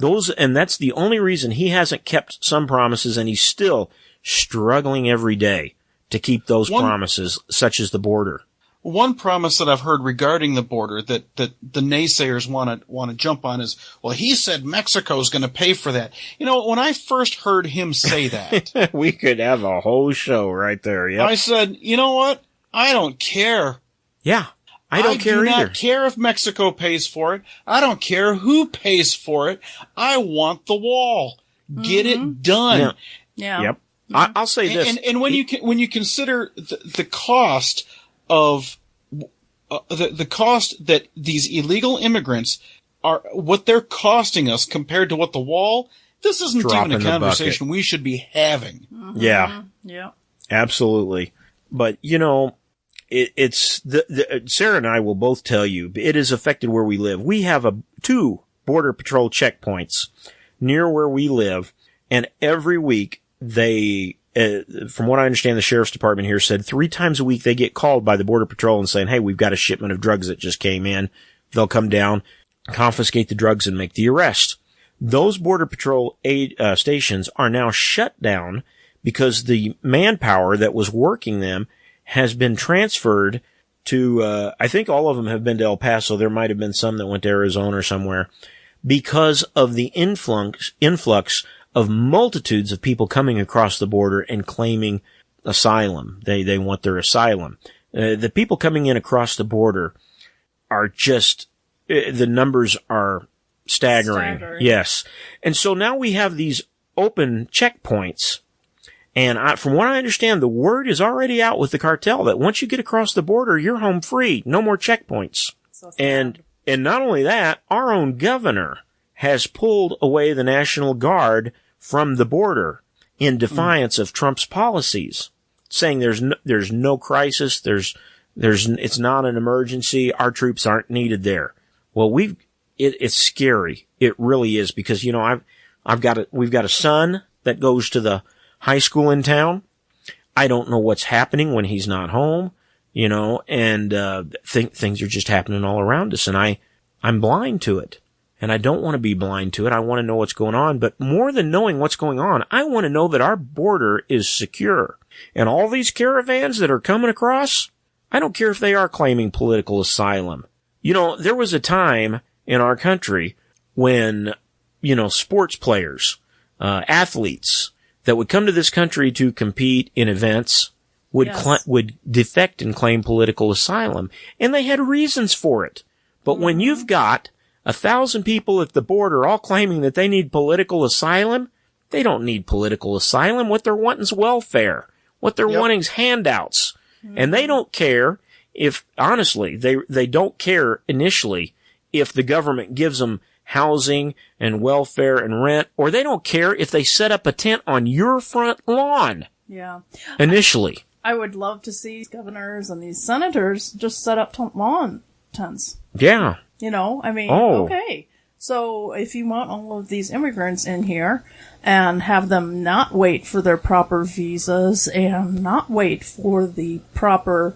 [SPEAKER 1] And that's the only reason he hasn't kept some promises, and he's still struggling every day to keep those promises, such as the border.
[SPEAKER 2] one promise that I've heard regarding the border that the naysayers want to jump on is, well, he said Mexico's going to pay for that. You know, when I first heard him say that,
[SPEAKER 1] we could have a whole show right there. Yep.
[SPEAKER 2] I said, you know what? I don't care.
[SPEAKER 1] Yeah. I don't care either.
[SPEAKER 2] I do not care if Mexico pays for it. I don't care who pays for it. I want the wall. Get it done.
[SPEAKER 3] Yeah.
[SPEAKER 1] Yep. I'll say this.
[SPEAKER 2] And when you consider the cost of the cost that these illegal immigrants are, what they're costing us compared to what the wall, this isn't even a conversation we should be having.
[SPEAKER 3] Mm-hmm.
[SPEAKER 1] Yeah.
[SPEAKER 3] Yeah.
[SPEAKER 1] Absolutely. But, you know, it's Sarah and I will both tell you, it has affected where we live. We have 2 border patrol checkpoints near where we live, and every week they, from what I understand, the sheriff's department here said 3 times a week they get called by the border patrol and saying, hey, we've got a shipment of drugs that just came in. They'll come down, confiscate the drugs, and make the arrest. Those border patrol stations are now shut down because the manpower that was working them has been transferred to, I think all of them have been to El Paso. There might have been some that went to Arizona or somewhere, because of the influx of multitudes of people coming across the border and claiming asylum. They want their asylum. The people coming in across the border are just, the numbers are staggering. Yes. And so now we have these open checkpoints. And from what I understand, the word is already out with the cartel that once you get across the border, you're home free. No more checkpoints. So and not only that, our own governor has pulled away the National Guard from the border in defiance of Trump's policies, saying there's no crisis, it's not an emergency, our troops aren't needed there. Well, it's scary. It really is, because, you know, we've got a son that goes to the high school in town. I don't know what's happening when he's not home, you know, and things are just happening all around us, and I'm blind to it. And I don't want to be blind to it. I want to know what's going on. But more than knowing what's going on, I want to know that our border is secure. And all these caravans that are coming across, I don't care if they are claiming political asylum. You know, there was a time in our country when, you know, sports players, athletes that would come to this country to compete in events would defect and claim political asylum. And they had reasons for it. But when you've got 1,000 people at the border all claiming that they need political asylum, they don't need political asylum. What they're wanting is welfare. What they're wanting is handouts. Mm-hmm. And they don't care if, honestly, they don't care initially if the government gives them housing and welfare and rent, or they don't care if they set up a tent on your front lawn.
[SPEAKER 3] Yeah.
[SPEAKER 1] Initially.
[SPEAKER 3] I would love to see governors and these senators just set up lawn tents.
[SPEAKER 1] Yeah.
[SPEAKER 3] You know, I mean, okay. So if you want all of these immigrants in here and have them not wait for their proper visas and not wait for the proper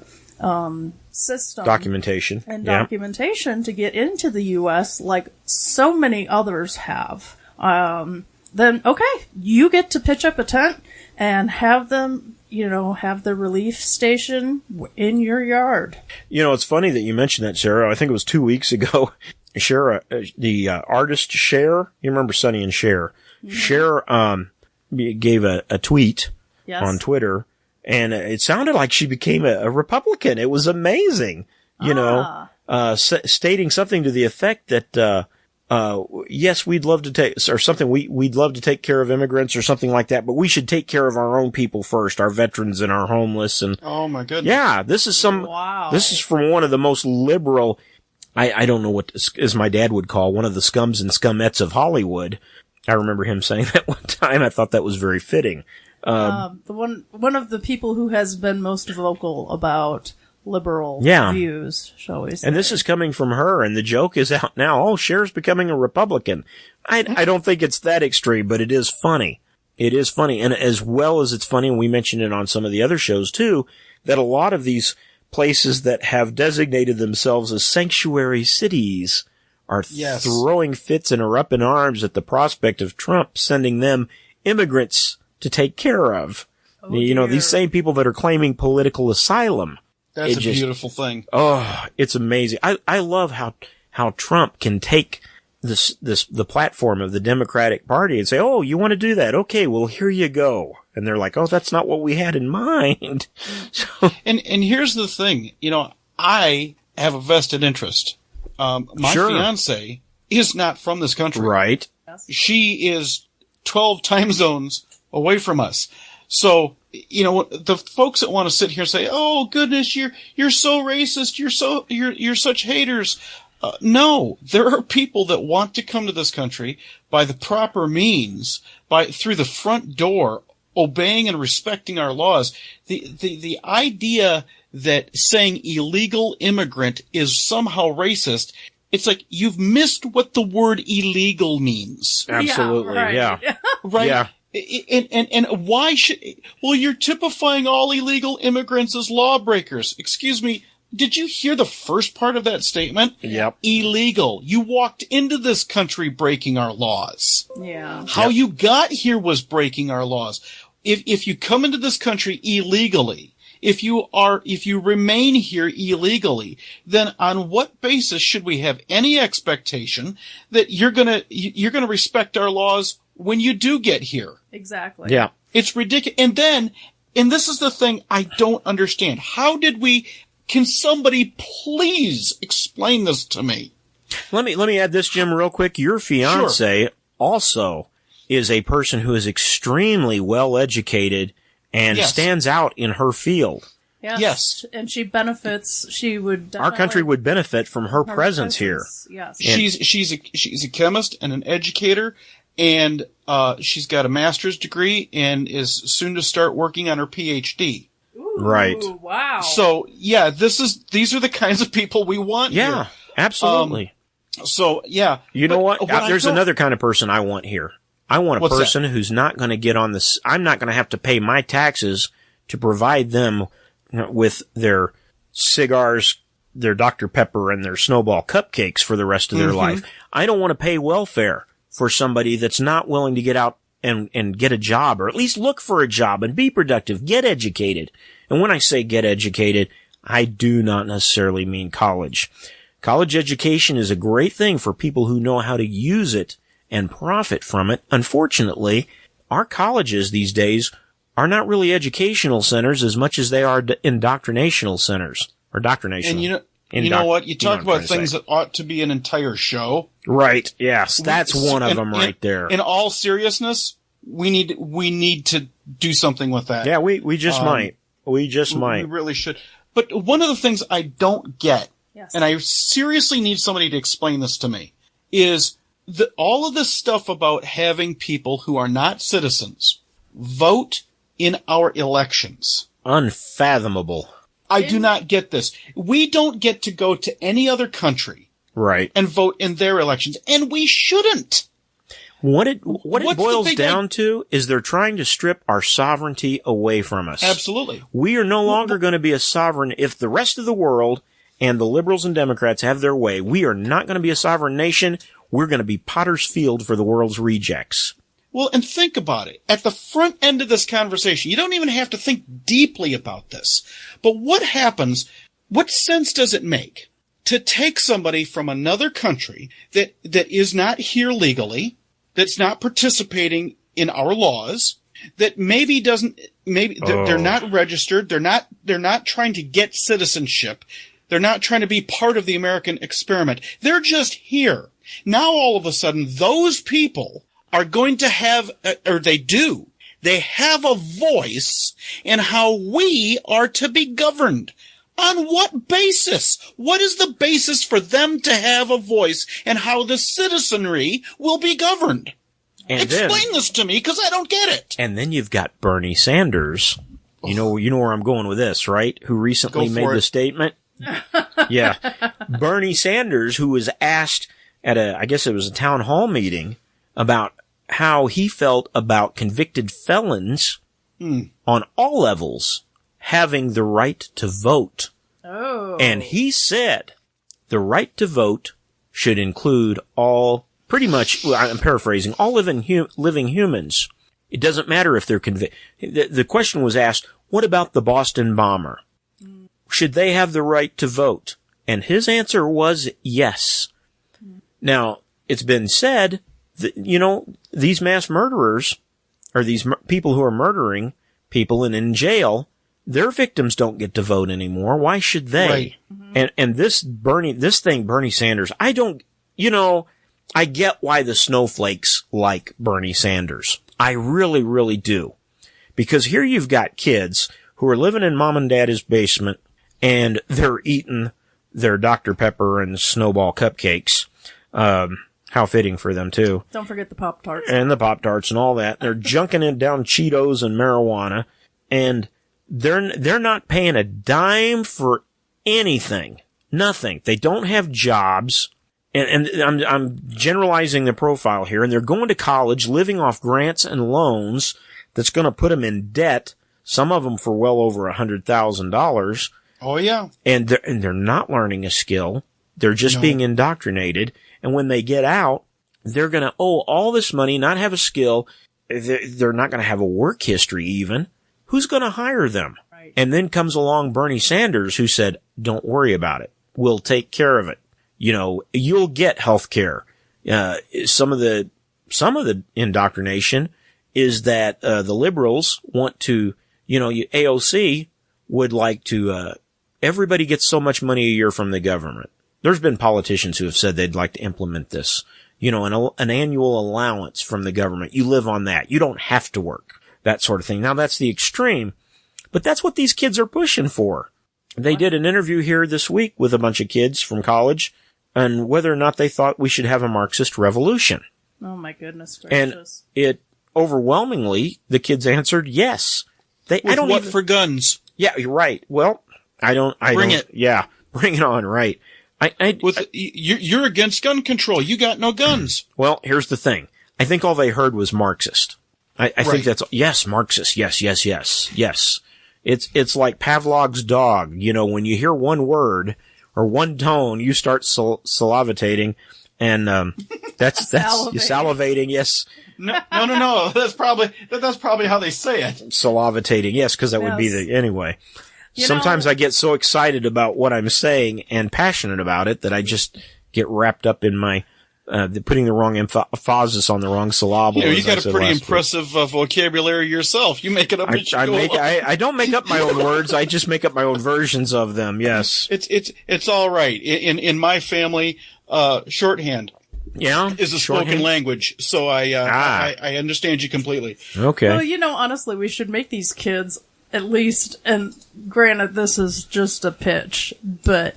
[SPEAKER 3] system.
[SPEAKER 1] Documentation.
[SPEAKER 3] And documentation to get into the U.S. like so many others have, then, okay, you get to pitch up a tent and have them, you know, have the relief station in your yard.
[SPEAKER 1] You know, it's funny that you mentioned that, Sarah. I think it was 2 weeks ago. Cher, the artist Cher, you remember Sonny and Cher? Mm-hmm. Cher gave a tweet on Twitter, and it sounded like she became a Republican. It was amazing, you know, stating something to the effect that yes, we'd love to take, or something, we'd love to take care of immigrants or something like that, but we should take care of our own people first, our veterans and our homeless. And
[SPEAKER 2] oh my goodness.
[SPEAKER 1] Yeah, this is this is from one of the most liberal, I don't know what, as my dad would call, one of the scums and scumettes of Hollywood. I remember him saying that one time. I thought that was very fitting.
[SPEAKER 3] One of the people who has been most vocal about liberal views, shall we say.
[SPEAKER 1] And this is coming from her, and the joke is out now. Oh, Cher's becoming a Republican. I don't think it's that extreme, but it is funny. It is funny. And as well as it's funny, and we mentioned it on some of the other shows too, that a lot of these places that have designated themselves as sanctuary cities are throwing fits and are up in arms at the prospect of Trump sending them immigrants to take care of. Oh, you know, these same people that are claiming political asylum.
[SPEAKER 2] That's a beautiful thing.
[SPEAKER 1] Oh, it's amazing. I love how Trump can take the platform of the Democratic Party and say, oh, you want to do that? Okay, well, here you go. And they're like, oh, that's not what we had in mind. So,
[SPEAKER 2] and here's the thing, I have a vested interest. My fiance is not from this country.
[SPEAKER 1] Right.
[SPEAKER 2] She is 12 time zones away from us. So, the folks that want to sit here and say, oh goodness, you're so racist. You're such haters. No, there are people that want to come to this country by the proper means, through the front door, obeying and respecting our laws. The idea that saying illegal immigrant is somehow racist, it's like you've missed what the word illegal means.
[SPEAKER 1] Absolutely, yeah.
[SPEAKER 2] Right?
[SPEAKER 1] Yeah.
[SPEAKER 2] And why you're typifying all illegal immigrants as lawbreakers. Excuse me, did you hear the first part of that statement?
[SPEAKER 1] Yep.
[SPEAKER 2] Illegal. You walked into this country breaking our laws.
[SPEAKER 3] Yeah.
[SPEAKER 2] How you got here was breaking our laws. If you come into this country illegally, if you remain here illegally, then on what basis should we have any expectation that you're gonna respect our laws when you do get here?
[SPEAKER 3] Exactly.
[SPEAKER 1] Yeah.
[SPEAKER 2] It's ridiculous. And this is the thing I don't understand. Can somebody please explain this to me?
[SPEAKER 1] Let me add this, Jim, real quick. Your fiance also is a person who is extremely well educated and stands out in her field.
[SPEAKER 2] Yes.
[SPEAKER 3] And she benefits.
[SPEAKER 1] Our country would benefit from her presence here.
[SPEAKER 3] Yes.
[SPEAKER 2] She's a chemist and an educator, and she's got a master's degree and is soon to start working on her PhD.
[SPEAKER 3] Ooh,
[SPEAKER 1] right.
[SPEAKER 3] Wow.
[SPEAKER 2] So yeah, these are the kinds of people we want here.
[SPEAKER 1] Yeah, absolutely.
[SPEAKER 2] So yeah.
[SPEAKER 1] You know what? There's another kind of person I want here. I want a person who's not going to get on this. I'm not going to have to pay my taxes to provide them with their cigars, their Dr. Pepper, and their Snowball cupcakes for the rest of their life. I don't want to pay welfare for somebody that's not willing to get out and get a job, or at least look for a job and be productive, get educated. And when I say get educated, I do not necessarily mean college. College education is a great thing for people who know how to use it and profit from it. Unfortunately, our colleges these days are not really educational centers as much as they are indoctrinational centers, or doctrinational.
[SPEAKER 2] And you know what? You talk about things that ought to be an entire show.
[SPEAKER 1] Right. Yes. That's one of them right there.
[SPEAKER 2] In all seriousness, we need to do something with that.
[SPEAKER 1] Yeah, we just might. We just might.
[SPEAKER 2] We really should. But one of the things I don't get, and I seriously need somebody to explain this to me, is all of this stuff about having people who are not citizens vote in our elections.
[SPEAKER 1] Unfathomable.
[SPEAKER 2] I do not get this. We don't get to go to any other country,
[SPEAKER 1] right,
[SPEAKER 2] and vote in their elections, and we shouldn't.
[SPEAKER 1] What it boils down to is they're trying to strip our sovereignty away from us.
[SPEAKER 2] Absolutely.
[SPEAKER 1] We are no longer going to be a sovereign. If the rest of the world and the liberals and Democrats have their way, we are not going to be a sovereign nation. We're going to be Potter's Field for the world's rejects.
[SPEAKER 2] Well, and think about it. At the front end of this conversation, you don't even have to think deeply about this. But what sense does it make to take somebody from another country that is not here legally, that's not participating in our laws, that they're not registered, they're not trying to get citizenship, they're not trying to be part of the American experiment. They're just here. Now all of a sudden, those people are going to have, they have a voice in how we are to be governed. On what basis? What is the basis for them to have a voice in how the citizenry will be governed? And explain this to me, because I don't get it.
[SPEAKER 1] And then you've got Bernie Sanders. You know where I'm going with this, right? Who recently made the statement. Yeah. Bernie Sanders, who was asked at I guess it was a town hall meeting about how he felt about convicted felons on all levels having the right to vote.
[SPEAKER 3] Oh.
[SPEAKER 1] And he said the right to vote should include all, pretty much, I'm paraphrasing, all living humans. It doesn't matter if they're convicted. The question was asked, what about the Boston bomber? should they have the right to vote? And his answer was yes. Now, it's been said that, these mass murderers, or these people who are murdering people and in jail, their victims don't get to vote anymore. Why should they?
[SPEAKER 2] Right.
[SPEAKER 1] Mm-hmm. And this Bernie Sanders, I get why the snowflakes like Bernie Sanders. I really, really do. Because here you've got kids who are living in mom and dad's basement, and they're eating their Dr. Pepper and Snowball cupcakes. How fitting for them, too.
[SPEAKER 3] Don't forget the Pop-Tarts.
[SPEAKER 1] And the Pop-Tarts and all that. They're junking it down Cheetos and marijuana, and they're not paying a dime for anything. Nothing. They don't have jobs. And I'm generalizing the profile here, and they're going to college, living off grants and loans that's going to put them in debt, some of them for well over $100,000.
[SPEAKER 2] Oh, yeah.
[SPEAKER 1] And they're not learning a skill. They're just being indoctrinated. And when they get out, they're going to owe all this money, not have a skill. They're not going to have a work history even. Who's going to hire them? Right. And then comes along Bernie Sanders, who said, don't worry about it. We'll take care of it. You'll get health care. Some of the indoctrination is that the liberals want to, AOC would like to, everybody gets so much money a year from the government. There's been politicians who have said they'd like to implement this, an annual allowance from the government. You live on that. You don't have to work, that sort of thing. Now that's the extreme, but that's what these kids are pushing for. They did an interview here this week with a bunch of kids from college and whether or not they thought we should have a Marxist revolution.
[SPEAKER 3] Oh my goodness gracious.
[SPEAKER 1] And it overwhelmingly, the kids answered yes.
[SPEAKER 2] For guns?
[SPEAKER 1] Yeah, you're right. Well, Bring it. Yeah, bring it on, right.
[SPEAKER 2] You're against gun control. You got no guns.
[SPEAKER 1] Well, here's the thing. I think all they heard was Marxist. I think that's, yes, Marxist. Yes. It's like Pavlov's dog. When you hear one word or one tone, you start salivating, and that's you're salivating. Yes.
[SPEAKER 2] No. That's probably how they say it.
[SPEAKER 1] Salivating. Yes, because that would be anyway. Sometimes I get so excited about what I'm saying and passionate about it that I just get wrapped up in my putting the wrong emphasis on the wrong syllable.
[SPEAKER 2] You got a pretty impressive vocabulary yourself. You make it up as you go.
[SPEAKER 1] I don't make up my own words. I just make up my own versions of them. Yes,
[SPEAKER 2] it's all right. In my family, shorthand is a spoken language, so I understand you completely.
[SPEAKER 1] Okay.
[SPEAKER 3] Well, honestly, we should make these kids at least, and granted, this is just a pitch, but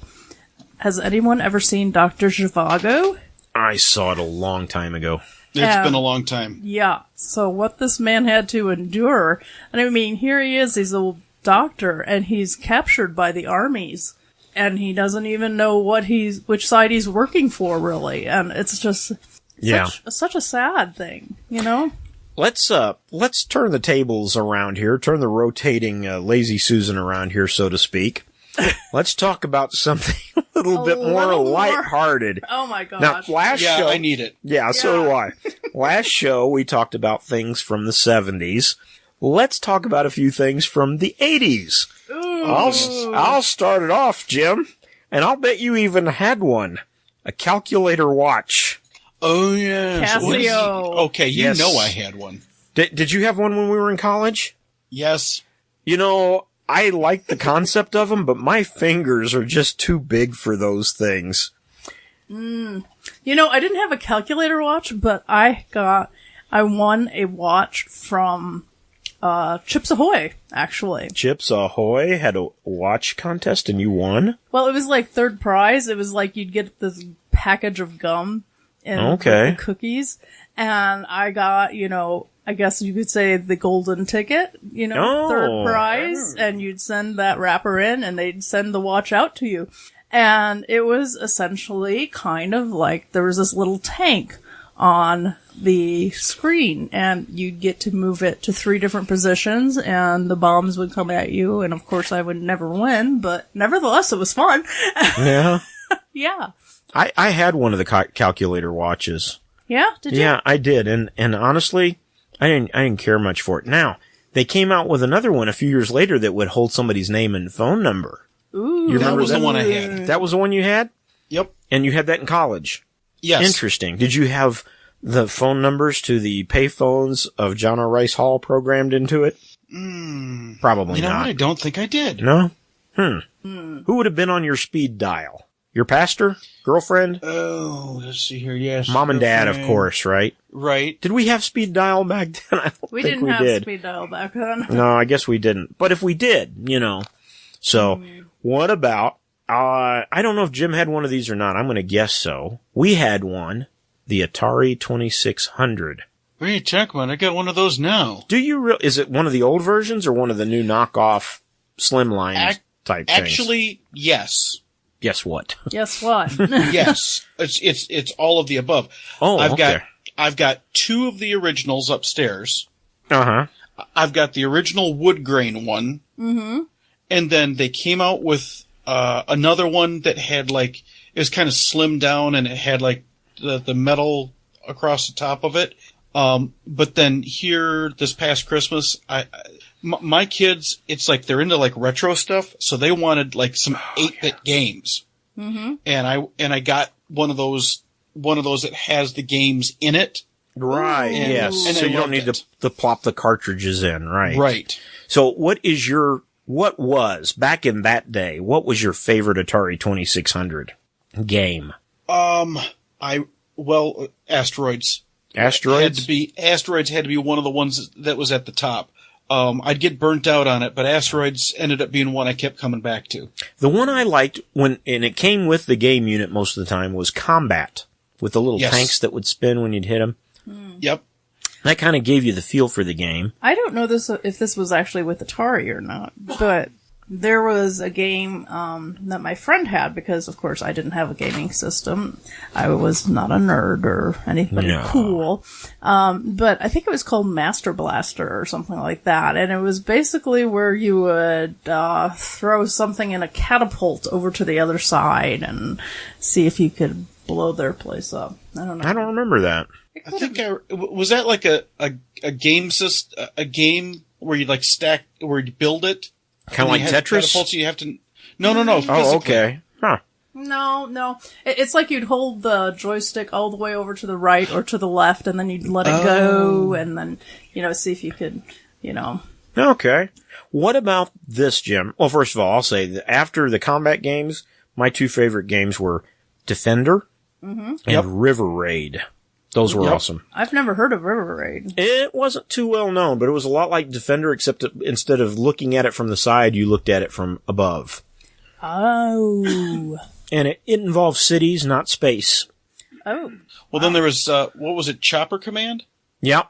[SPEAKER 3] has anyone ever seen Dr. Zhivago?
[SPEAKER 1] I saw it a long time ago.
[SPEAKER 2] It's been a long time.
[SPEAKER 3] Yeah. So what this man had to endure, and I mean, here he is, he's a doctor, and he's captured by the armies, and he doesn't even know which side he's working for, really, and it's just such a sad thing,
[SPEAKER 1] Let's turn the tables around here, turn the rotating lazy Susan around here, so to speak. Let's talk about something a little bit more lighthearted.
[SPEAKER 3] Oh my gosh.
[SPEAKER 1] Now, last show,
[SPEAKER 2] I need it.
[SPEAKER 1] Yeah, so do I. Last show, we talked about things from the 70s. Let's talk about a few things from the 80s.
[SPEAKER 3] Ooh.
[SPEAKER 1] I'll start it off, Jim, and I'll bet you even had one. A calculator watch.
[SPEAKER 2] Oh, yeah.
[SPEAKER 3] Casio.
[SPEAKER 2] Okay, you know I had one.
[SPEAKER 1] Did you have one when we were in college?
[SPEAKER 2] Yes.
[SPEAKER 1] I like the concept of them, but my fingers are just too big for those things.
[SPEAKER 3] I didn't have a calculator watch, but I won a watch from Chips Ahoy, actually.
[SPEAKER 1] Chips Ahoy had a watch contest and you won?
[SPEAKER 3] Well, it was like third prize. It was like you'd get this package of gum and the cookies. And I got, I guess you could say the golden ticket, third prize. And you'd send that wrapper in and they'd send the watch out to you. And it was essentially kind of like there was this little tank on the screen and you'd get to move it to 3 different positions and the bombs would come at you. And of course I would never win, but nevertheless it was fun.
[SPEAKER 1] Yeah.
[SPEAKER 3] Yeah.
[SPEAKER 1] I had one of the calculator watches.
[SPEAKER 3] Yeah? Did you?
[SPEAKER 1] Yeah, I did. And honestly, I didn't care much for it. Now, they came out with another one a few years later that would hold somebody's name and phone number.
[SPEAKER 3] Ooh.
[SPEAKER 1] You remember
[SPEAKER 2] that was the one I had.
[SPEAKER 1] That was the one you had?
[SPEAKER 2] Yep.
[SPEAKER 1] And you had that in college?
[SPEAKER 2] Yes.
[SPEAKER 1] Interesting. Did you have the phone numbers to the payphones of John R. Rice Hall programmed into it? Probably
[SPEAKER 2] You know
[SPEAKER 1] not.
[SPEAKER 2] what? I don't think I did.
[SPEAKER 1] No? Who would have been on your speed dial? Your pastor? Girlfriend?
[SPEAKER 2] Oh, let's see here. Yes.
[SPEAKER 1] Mom and dad, of course, right?
[SPEAKER 2] Right.
[SPEAKER 1] Did we have speed dial back then? I don't
[SPEAKER 3] We
[SPEAKER 1] think
[SPEAKER 3] didn't
[SPEAKER 1] we
[SPEAKER 3] have
[SPEAKER 1] did.
[SPEAKER 3] speed dial back then.
[SPEAKER 1] No, I guess we didn't. But if we did, So, what about, I don't know if Jim had one of these or not. I'm going to guess so. We had one, the Atari 2600.
[SPEAKER 2] What are you talking about? I got one of those now.
[SPEAKER 1] Do you is it one of the old versions or one of the new knockoff slimline type things?
[SPEAKER 2] Actually, yes.
[SPEAKER 1] Guess what?
[SPEAKER 3] Guess what?
[SPEAKER 2] Yes. It's all of the above.
[SPEAKER 1] Oh,
[SPEAKER 2] I've got two of the originals upstairs.
[SPEAKER 1] Uh-huh.
[SPEAKER 2] I've got the original wood grain one.
[SPEAKER 3] Mm-hmm.
[SPEAKER 2] And then they came out with another one that had it was kind of slimmed down and it had the metal across the top of it. But then here this past Christmas, my kids, it's like they're into retro stuff, so they wanted some 8-bit games.
[SPEAKER 3] Mm-hmm.
[SPEAKER 2] And I got one of those that has the games in it.
[SPEAKER 1] Right.
[SPEAKER 2] And,
[SPEAKER 1] yes.
[SPEAKER 2] and
[SPEAKER 1] So
[SPEAKER 2] I
[SPEAKER 1] you don't
[SPEAKER 2] loved
[SPEAKER 1] need to plop the cartridges in, right?
[SPEAKER 2] Right.
[SPEAKER 1] So what was back in that day? What was your favorite Atari 2600 game?
[SPEAKER 2] Asteroids.
[SPEAKER 1] Asteroids
[SPEAKER 2] Had to be one of the ones that was at the top. I'd get burnt out on it, but Asteroids ended up being one I kept coming back to.
[SPEAKER 1] The one I liked and it came with the game unit most of the time, was Combat, with the little tanks that would spin when you'd hit them.
[SPEAKER 2] Yep.
[SPEAKER 1] That kind of gave you the feel for the game.
[SPEAKER 3] I don't know if this was actually with Atari or not, but there was a game that my friend had because, of course, I didn't have a gaming system. I was not a nerd or anybody cool. But I think it was called Master Blaster or something like that. And it was basically where you would throw something in a catapult over to the other side and see if you could blow their place up. I don't know.
[SPEAKER 1] I don't remember that.
[SPEAKER 2] I think was that a game a game where you stack, where you build it?
[SPEAKER 1] Kind of like Tetris?
[SPEAKER 2] Catapults, you have to... No. Physically.
[SPEAKER 1] Oh, okay. Huh.
[SPEAKER 3] No. It's like you'd hold the joystick all the way over to the right or to the left, and then you'd let it go, and then, see if you could,
[SPEAKER 1] Okay. What about this, Jim? Well, first of all, I'll say that after the combat games, my two favorite games were Defender and River Raid. Those were awesome.
[SPEAKER 3] I've never heard of River Raid.
[SPEAKER 1] It wasn't too well known, but it was a lot like Defender, except that instead of looking at it from the side, you looked at it from above.
[SPEAKER 3] Oh.
[SPEAKER 1] And it involved cities, not space.
[SPEAKER 3] Oh.
[SPEAKER 2] Well, then there was, what was it, Chopper Command?
[SPEAKER 1] Yep.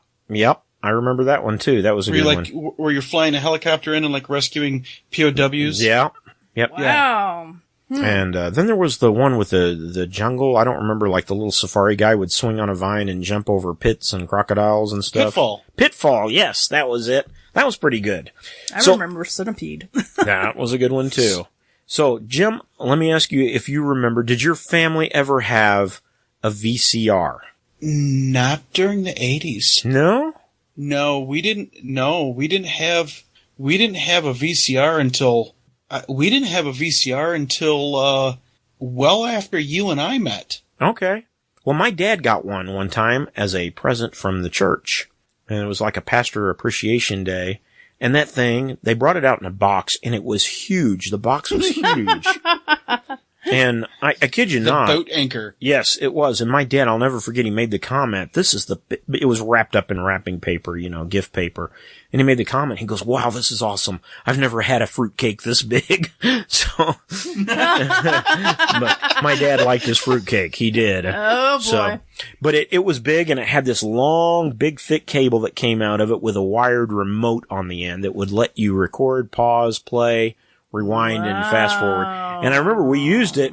[SPEAKER 1] I remember that one, too. That was a good one.
[SPEAKER 2] Where you're flying a helicopter in and rescuing POWs?
[SPEAKER 1] Yeah. Yep.
[SPEAKER 3] Wow.
[SPEAKER 1] And then there was the one with the jungle. I don't remember, the little safari guy would swing on a vine and jump over pits and crocodiles and stuff. Pitfall, yes, that was it. That was pretty good.
[SPEAKER 3] I remember Centipede.
[SPEAKER 1] That was a good one, too. So, Jim, let me ask you if you remember, did your family ever have a VCR?
[SPEAKER 2] Not during the 80s.
[SPEAKER 1] No?
[SPEAKER 2] No, we didn't. No, we didn't have a VCR until... we didn't have a VCR until well after you and I met.
[SPEAKER 1] Okay. Well, my dad got one time as a present from the church. And it was like a pastor appreciation day. And that thing, they brought it out in a box, and it was huge. The box was huge. And I kid you not.
[SPEAKER 2] The boat anchor.
[SPEAKER 1] Yes, it was. And my dad, I'll never forget, he made the comment. It was wrapped up in wrapping paper, gift paper. And he made the comment. He goes, "Wow, this is awesome. I've never had a fruitcake this big." So, but my dad liked his fruitcake. He did.
[SPEAKER 3] Oh, boy.
[SPEAKER 1] So, but it was big, and it had this long, big, thick cable that came out of it with a wired remote on the end that would let you record, pause, play, rewind, and fast forward. And I remember we used it.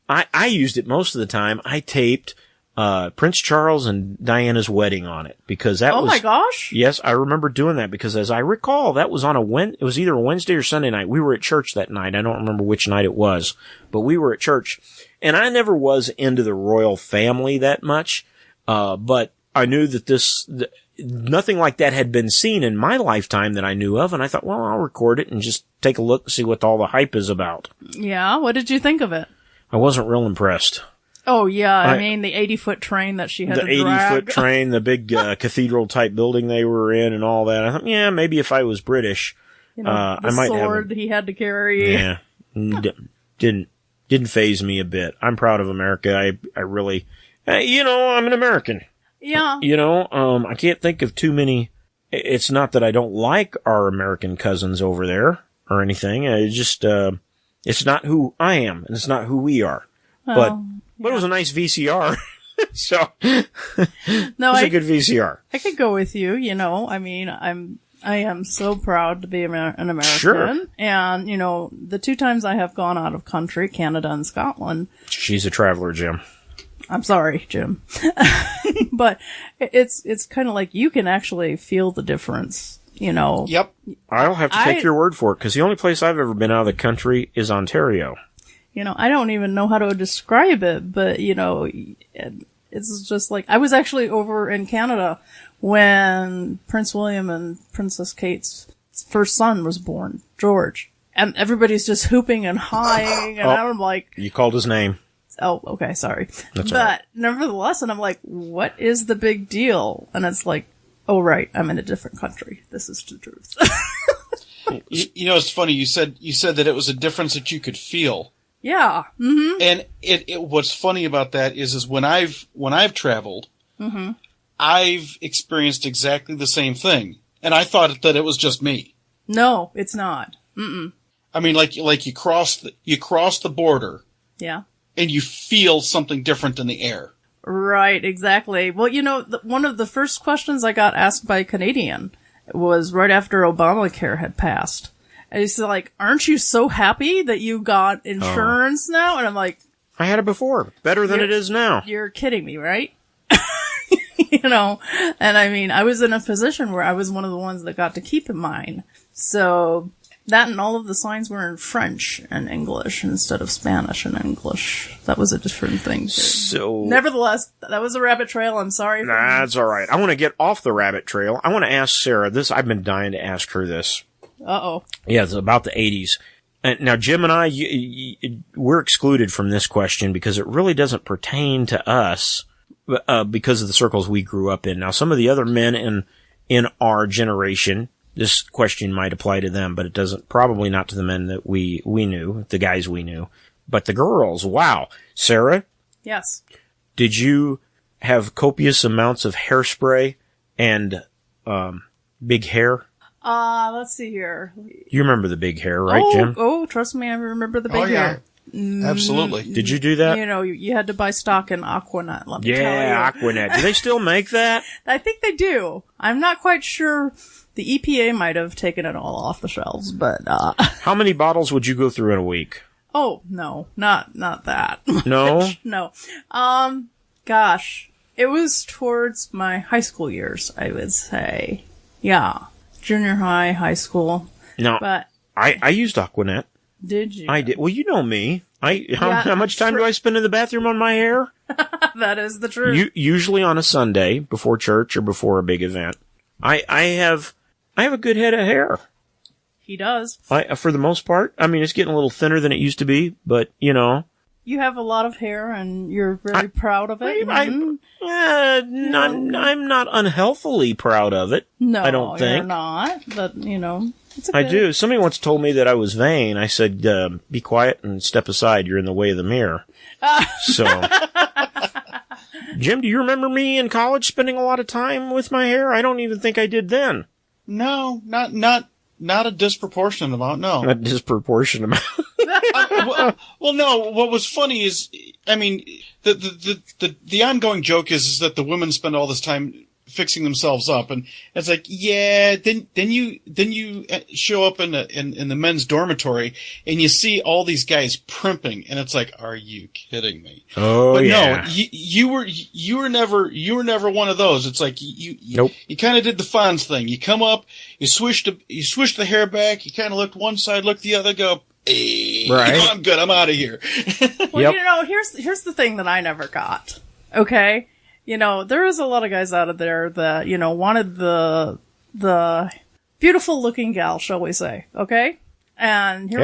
[SPEAKER 1] I used it most of the time. I taped Prince Charles and Diana's wedding on it because that was...
[SPEAKER 3] Oh my gosh.
[SPEAKER 1] Yes, I remember doing that because as I recall, that was on it was either a Wednesday or Sunday night. We were at church that night. I don't remember which night it was, but we were at church. And I never was into the royal family that much, but I knew that nothing like that had been seen in my lifetime that I knew of, and I thought, well, I'll record it and just take a look and see what all the hype is about.
[SPEAKER 3] Yeah, what did you think of it?
[SPEAKER 1] I wasn't real impressed.
[SPEAKER 3] Oh, yeah, I mean, the 80-foot train that she had to drag.
[SPEAKER 1] The 80-foot train, the big cathedral-type building they were in and all that. I thought, yeah, maybe if I was British,
[SPEAKER 3] the
[SPEAKER 1] I might
[SPEAKER 3] sword he had to carry.
[SPEAKER 1] Yeah, didn't faze me a bit. I'm proud of America. I really, I'm an American.
[SPEAKER 3] Yeah.
[SPEAKER 1] I can't think of too many. It's not that I don't like our American cousins over there or anything. It's just, it's not who I am and it's not who we are. But it was a nice VCR. So,
[SPEAKER 3] no,
[SPEAKER 1] it's a good VCR.
[SPEAKER 3] I could go with you, I mean, I am so proud to be an American.
[SPEAKER 1] Sure.
[SPEAKER 3] And, the 2 times I have gone out of country, Canada and Scotland.
[SPEAKER 1] She's a traveler, Jim.
[SPEAKER 3] I'm sorry, Jim. But it's kind of like you can actually feel the difference,
[SPEAKER 2] Yep.
[SPEAKER 1] I'll have to take your word for it, because the only place I've ever been out of the country is Ontario.
[SPEAKER 3] I don't even know how to describe it, but, it's just like, I was actually over in Canada when Prince William and Princess Kate's first son was born, George. And everybody's just hooping and hawing, and I'm like...
[SPEAKER 1] You called his name.
[SPEAKER 3] Oh, okay, sorry.
[SPEAKER 1] That's
[SPEAKER 3] but
[SPEAKER 1] all right.
[SPEAKER 3] Nevertheless, and I'm like, what is the big deal? And it's like, oh, right, I'm in a different country. This is the truth.
[SPEAKER 2] It's funny. You said that it was a difference that you could feel.
[SPEAKER 3] Yeah. Mm-hmm.
[SPEAKER 2] And what's funny about that is when I've traveled,
[SPEAKER 3] mm-hmm.
[SPEAKER 2] I've experienced exactly the same thing, and I thought that it was just me.
[SPEAKER 3] No, it's not. Mm-mm.
[SPEAKER 2] I mean, like you cross the border.
[SPEAKER 3] Yeah.
[SPEAKER 2] And you feel something different in the air.
[SPEAKER 3] Right, exactly. Well, one of the first questions I got asked by a Canadian was right after Obamacare had passed. And he's like, aren't you so happy that you got insurance now? And I'm like...
[SPEAKER 1] I had it before. Better than it is now.
[SPEAKER 3] You're kidding me, right? And I mean, I was in a position where I was one of the ones that got to keep in mine. So... That and all of the signs were in French and English instead of Spanish and English. That was a different thing, too.
[SPEAKER 1] So...
[SPEAKER 3] Nevertheless, that was a rabbit trail. I'm sorry.
[SPEAKER 1] That's all right. I want to get off the rabbit trail. I want to ask Sarah this. I've been dying to ask her this.
[SPEAKER 3] Uh-oh.
[SPEAKER 1] Yeah, it's about the 80s. Now, Jim and I, we're excluded from this question because it really doesn't pertain to us because of the circles we grew up in. Now, some of the other men in our generation... This question might apply to them, but it doesn't, probably not to the men that we knew, the guys we knew. But the girls, wow. Sarah?
[SPEAKER 3] Yes.
[SPEAKER 1] Did you have copious amounts of hairspray and big hair?
[SPEAKER 3] Let's see here.
[SPEAKER 1] You remember the big hair, right, Jim?
[SPEAKER 3] Oh, trust me, I remember the big hair.
[SPEAKER 2] Absolutely.
[SPEAKER 1] Did you do that?
[SPEAKER 3] You had to buy stock in Aqua Net. Let me tell you.
[SPEAKER 1] Yeah, Aqua Net. Do they still make that?
[SPEAKER 3] I think they do. I'm not quite sure. The EPA might have taken it all off the shelves, but,
[SPEAKER 1] How many bottles would you go through in a week?
[SPEAKER 3] Oh, no. Not that.
[SPEAKER 1] No?
[SPEAKER 3] No. Gosh. It was towards my high school years, I would say. Yeah. Junior high, high school.
[SPEAKER 1] No.
[SPEAKER 3] But
[SPEAKER 1] I used Aqua Net.
[SPEAKER 3] Did you?
[SPEAKER 1] I did. Well, you know me. How much time do I spend in the bathroom on my hair?
[SPEAKER 3] That is the truth.
[SPEAKER 1] Usually on a Sunday before church or before a big event. I have a good head of hair.
[SPEAKER 3] He does.
[SPEAKER 1] For the most part. I mean, it's getting a little thinner than it used to be, but,
[SPEAKER 3] You have a lot of hair, and you're very proud of it.
[SPEAKER 1] I'm not unhealthily proud of it.
[SPEAKER 3] No,
[SPEAKER 1] I don't think.
[SPEAKER 3] You're not, but, it's okay.
[SPEAKER 1] I do. Somebody once told me that I was vain. I said, be quiet and step aside. You're in the way of the mirror. So... Jim, do you remember me in college spending a lot of time with my hair? I don't even think I did then.
[SPEAKER 2] No, not a disproportionate amount, no.
[SPEAKER 1] Not a disproportionate amount.
[SPEAKER 2] Well, no, what was funny is, I mean, the ongoing joke is that the women spend all this time fixing themselves up, and it's like, yeah, then you show up in the men's dormitory and you see all these guys primping, and it's like, are you kidding me?
[SPEAKER 1] Oh,
[SPEAKER 2] but
[SPEAKER 1] yeah.
[SPEAKER 2] No, you were never one of those. It's like
[SPEAKER 1] Nope.
[SPEAKER 2] You kind of did the Fonz thing. You come up, you swish the hair back, you kind of look one side, look the other, go, hey,
[SPEAKER 1] right.
[SPEAKER 2] I'm good, I'm out of here.
[SPEAKER 3] Well, here's the thing that I never got. Okay. there is a lot of guys out of there that, wanted the beautiful looking gal, shall we say. Okay. And here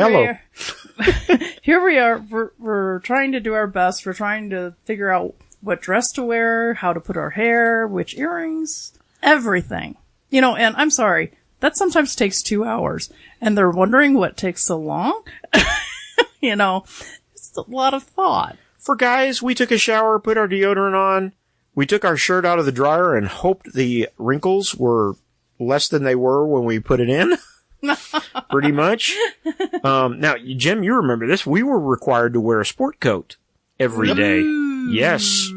[SPEAKER 3] we are. We're trying to do our best. We're trying to figure out what dress to wear, how to put our hair, which earrings, everything. And I'm sorry, that sometimes takes 2 hours. And they're wondering what takes so long. It's a lot of thought.
[SPEAKER 1] For guys, we took a shower, put our deodorant on. We took our shirt out of the dryer and hoped the wrinkles were less than they were when we put it in. Pretty much. Now, Jim, you remember this. We were required to wear a sport coat every day. Yes.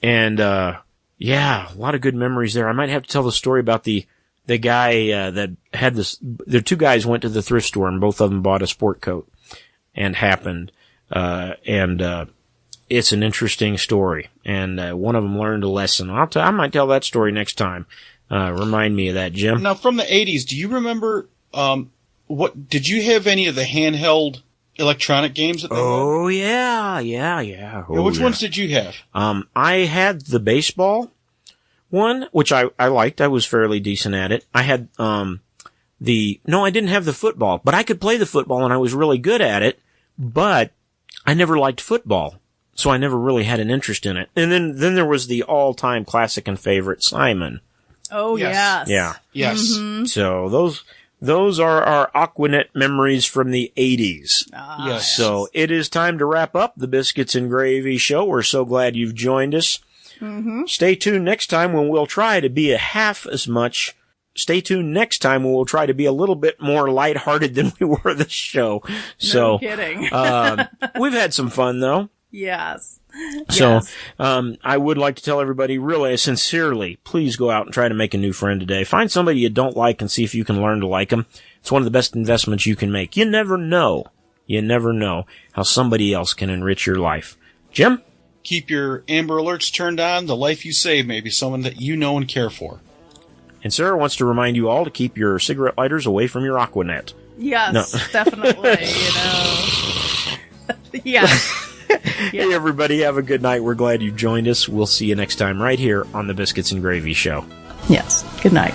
[SPEAKER 1] And, a lot of good memories there. I might have to tell the story about the guy, that had this, the two guys went to the thrift store and both of them bought a sport coat and happened. It's an interesting story. And, one of them learned a lesson. I might tell that story next time. Remind me of that, Jim.
[SPEAKER 2] Now, from the 80s, do you remember, did you have any of the handheld electronic games that they
[SPEAKER 1] had?
[SPEAKER 2] Yeah. Which ones did you have?
[SPEAKER 1] I had the baseball one, which I liked. I was fairly decent at it. I had, I didn't have the football, but I could play the football and I was really good at it, but I never liked football. So I never really had an interest in it. And then there was the all-time classic and favorite Simon.
[SPEAKER 3] Oh, yes.
[SPEAKER 1] Yeah.
[SPEAKER 2] Yes.
[SPEAKER 3] Mm-hmm.
[SPEAKER 1] So those are our Aqua Net memories from the 80s.
[SPEAKER 2] Yes.
[SPEAKER 1] So it is time to wrap up the Biscuits and Gravy show. We're so glad you've joined us.
[SPEAKER 3] Mm-hmm.
[SPEAKER 1] Stay tuned next time when we'll try to be Stay tuned next time when we'll try to be a little bit more lighthearted than we were this show.
[SPEAKER 3] No kidding.
[SPEAKER 1] We've had some fun though.
[SPEAKER 3] Yes.
[SPEAKER 1] So, I would like to tell everybody really sincerely, please go out and try to make a new friend today. Find somebody you don't like and see if you can learn to like them. It's one of the best investments you can make. You never know how somebody else can enrich your life. Jim?
[SPEAKER 2] Keep your Amber Alerts turned on. The life you save may be someone that you know and care for.
[SPEAKER 1] And Sarah wants to remind you all to keep your cigarette lighters away from your Aqua Net.
[SPEAKER 3] Yes, definitely, Yes.
[SPEAKER 1] Hey, everybody, have a good night. We're glad you joined us. We'll see you next time right here on the Biscuits and Gravy Show.
[SPEAKER 3] Yes. Good night.